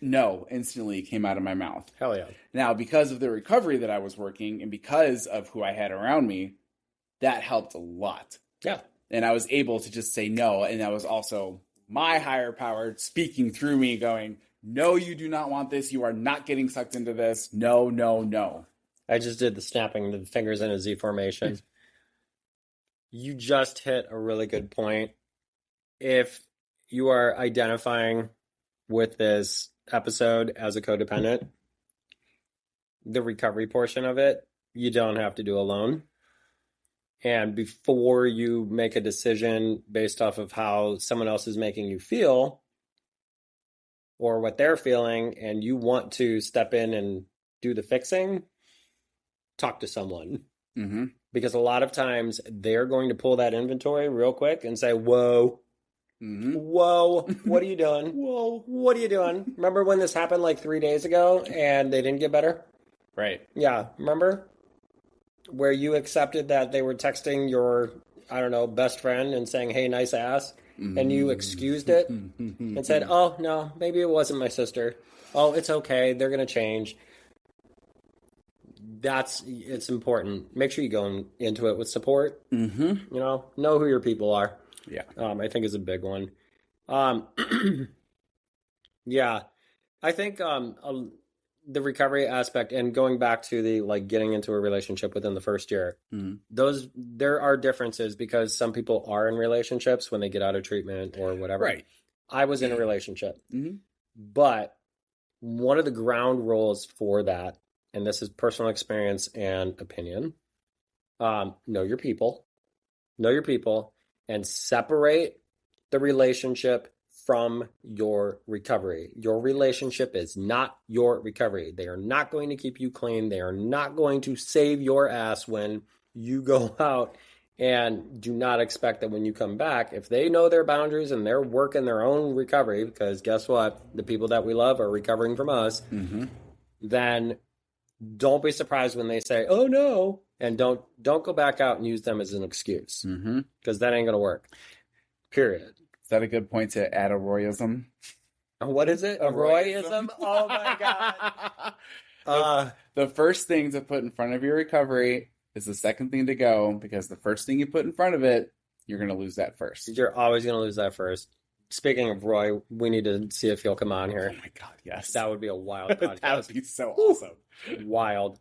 no instantly came out of my mouth. Hell yeah. Now, because of the recovery that I was working and because of who I had around me, that helped a lot. Yeah. And I was able to just say no. And that was also my higher power speaking through me going, no, you do not want this. You are not getting sucked into this. No, no, no. I just did the snapping the fingers in a Z formation. You just hit a really good point. If you are identifying with this episode as a codependent, the recovery portion of it, you don't have to do alone. And before you make a decision based off of how someone else is making you feel or what they're feeling, and you want to step in and do the fixing, talk to someone. Because a lot of times they're going to pull that inventory real quick and say, whoa, whoa, what are you doing? Whoa, what are you doing? Remember when this happened like 3 days ago and they didn't get better? Right. Yeah, remember? Where you accepted that they were texting your, I don't know, best friend and saying, hey, nice ass, and you excused it and said, oh, no, maybe it wasn't my sister. Oh, it's okay. They're going to change. It's important. Make sure you go into it with support. You know who your people are. Yeah. I think is a big one. Yeah. I think the recovery aspect and going back to the like getting into a relationship within the first year, there are differences because some people are in relationships when they get out of treatment or whatever. Right. I was in a relationship, but one of the ground rules for that, and this is personal experience and opinion, know your people. Know your people and separate the relationship from your recovery. Your relationship is not your recovery. They are not going to keep you clean. They are not going to save your ass when you go out, and do not expect that when you come back, if they know their boundaries and they're working their own recovery, because guess what? The people that we love are recovering from us, then don't be surprised when they say, "Oh no," and don't go back out and use them as an excuse, because that ain't gonna work. Period. Is that a good point to add a Royism? What is it? A Royism? Oh my God. The first thing to put in front of your recovery is the second thing to go, because the first thing you put in front of it, you're going to lose that first. You're always going to lose that first. Speaking of Roy, we need to see if he'll come on here. Oh my God, yes. That would be a wild podcast. That would be so awesome. Wild.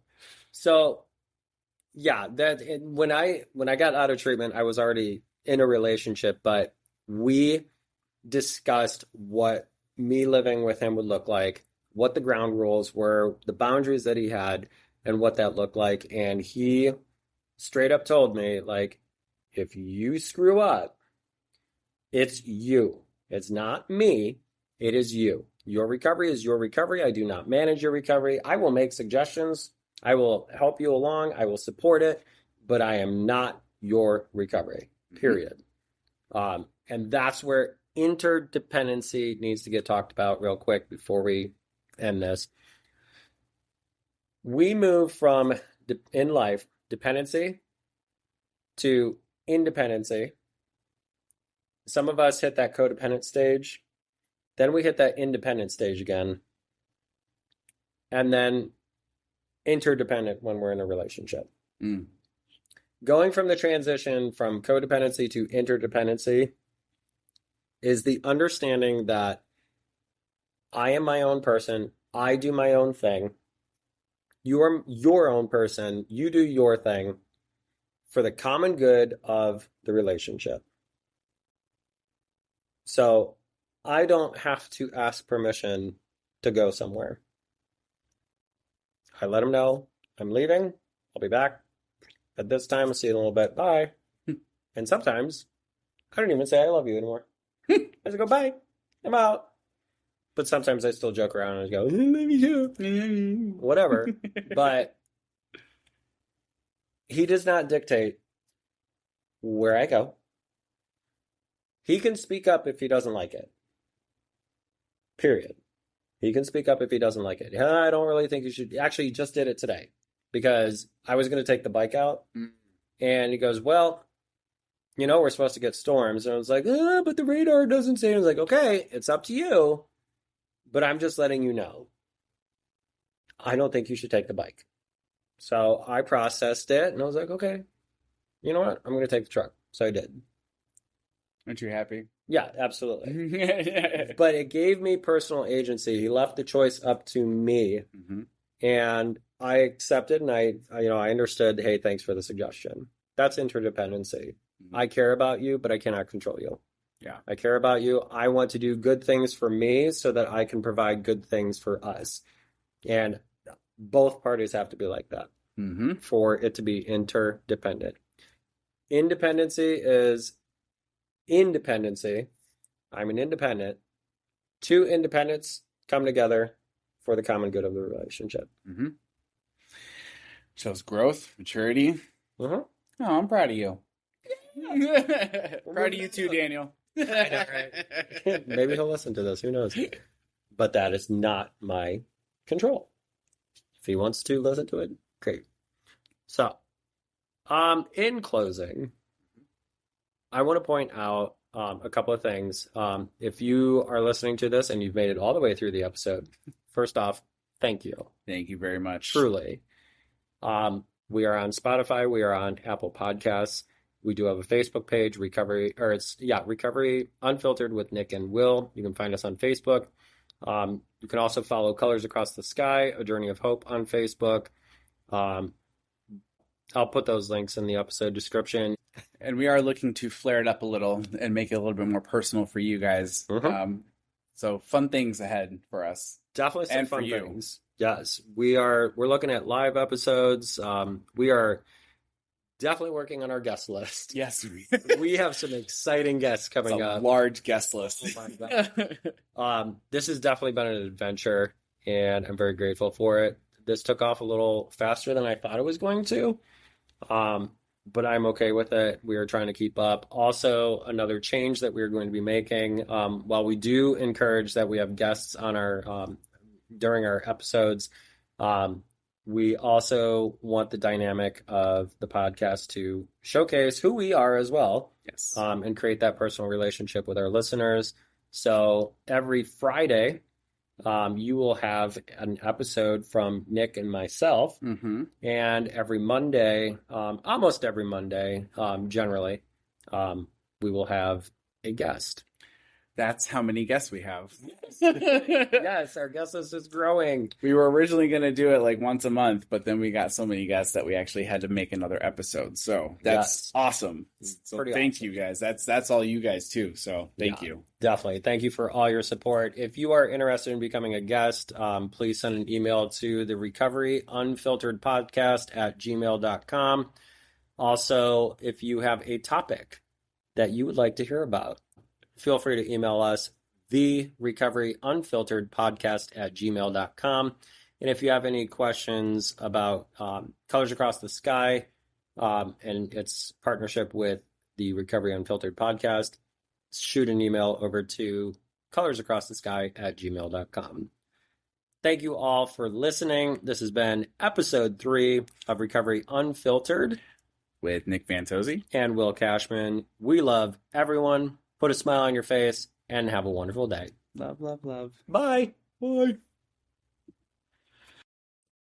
So, yeah, when I got out of treatment, I was already in a relationship, but we discussed what me living with him would look like, what the ground rules were, the boundaries that he had, and what that looked like. And he straight up told me, like, if you screw up, it's you. It's not me. It is you. Your recovery is your recovery. I do not manage your recovery. I will make suggestions. I will help you along. I will support it, but I am not your recovery, period. And that's where interdependency needs to get talked about real quick before we end this. We move from, in life, dependency to independency. Some of us hit that codependent stage. Then we hit that independent stage again. And then interdependent when we're in a relationship. Going from the transition from codependency to interdependency is the understanding that I am my own person. I do my own thing. You are your own person. You do your thing for the common good of the relationship. So I don't have to ask permission to go somewhere. I let him know I'm leaving. I'll be back at this time. I'll see you in a little bit. Bye. And sometimes I don't even say I love you anymore. I just go, bye. I'm out. But sometimes I still joke around and go, I love you too. Whatever. But he does not dictate where I go. He can speak up if he doesn't like it. Period. He can speak up if he doesn't like it. I don't really think you should. Actually, he just did it today because I was going to take the bike out. And he goes, well, you know, we're supposed to get storms. And I was like, but the radar doesn't say. I was like, okay, it's up to you. But I'm just letting you know. I don't think you should take the bike. So I processed it and I was like, okay, you know what? I'm going to take the truck. So I did. Aren't you happy? Yeah, absolutely. But it gave me personal agency. He left the choice up to me. And I accepted and I understood, hey, thanks for the suggestion. That's interdependency. I care about you, but I cannot control you. Yeah. I care about you. I want to do good things for me so that I can provide good things for us. And both parties have to be like that for it to be interdependent. Independency is independency. I'm an independent. Two independents come together for the common good of the relationship. Shows growth, maturity. Oh, I'm proud of you. Proud of you too, Daniel. I know, right? Maybe he'll listen to this. Who knows? But that is not my control. If he wants to listen to it, great. So, in closing, I want to point out a couple of things. If you are listening to this and you've made it all the way through the episode, first off, thank you. Thank you very much. Truly. We are on Spotify. We are on Apple Podcasts. We do have a Facebook page, Recovery Unfiltered with Nick and Will. You can find us on Facebook. You can also follow Colors Across the Sky, A Journey of Hope on Facebook. I'll put those links in the episode description. And we are looking to flare it up a little and make it a little bit more personal for you guys. So fun things ahead for us. Definitely some And for fun you. things. Yes, we're looking at live episodes. We are definitely working on our guest list. Yes. We have some exciting guests It's coming a up. large guest list. Oh my God. This has definitely been an adventure, and I'm very grateful for it. This took off a little faster than I thought it was going to, but I'm okay with it. We are trying to keep up. Also, another change that we're going to be making, while we do encourage that we have guests on our during our episodes, um, we also want the dynamic of the podcast to showcase who we are as well, Yes. and create that personal relationship with our listeners. So every Friday, you will have an episode from Nick and myself, Mm-hmm. and every Monday, almost every Monday, generally, we will have a guest. That's how many guests we have. Yes, our guest list is growing. We were originally going to do it like once a month, but then we got so many guests that we actually had to make another episode. So that's awesome. So Pretty thank awesome. you guys. That's all you guys too. So thank you. Definitely. Thank you for all your support. If you are interested in becoming a guest, please send an email to the Recovery Unfiltered Podcast at gmail.com. Also, if you have a topic that you would like to hear about, feel free to email us, the Recovery Unfiltered Podcast at gmail.com. And if you have any questions about Colors Across the Sky and its partnership with the Recovery Unfiltered Podcast, shoot an email over to colorsacrossthesky at gmail.com. Thank you all for listening. This has been episode 3 of Recovery Unfiltered With Nick Fantozzi and Will Cashman. We love everyone. Put a smile on your face and have a wonderful day. Love, love, love. Bye. Bye.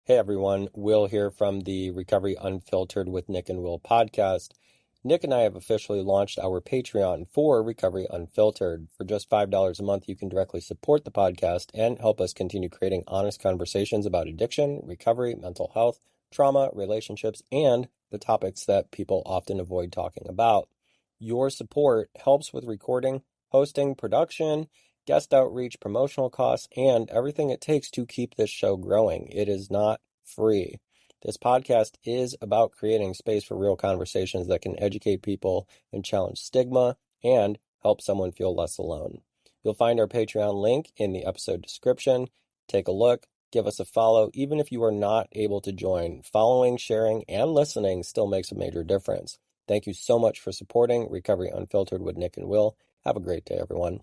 Hey everyone, Will here from the Recovery Unfiltered with Nick and Will podcast. Nick and I have officially launched our Patreon for Recovery Unfiltered. For just $5 a month, you can directly support the podcast and help us continue creating honest conversations about addiction, recovery, mental health, trauma, relationships, and the topics that people often avoid talking about. Your support helps with recording, hosting, production, guest outreach, promotional costs, and everything it takes to keep this show growing. It is not free. This podcast is about creating space for real conversations that can educate people and challenge stigma and help someone feel less alone. You'll find our Patreon link in the episode description. Take a look, give us a follow. Even if you are not able to join, following, sharing, and listening still makes a major difference. Thank you so much for supporting Recovery Unfiltered with Nick and Will. Have a great day, everyone.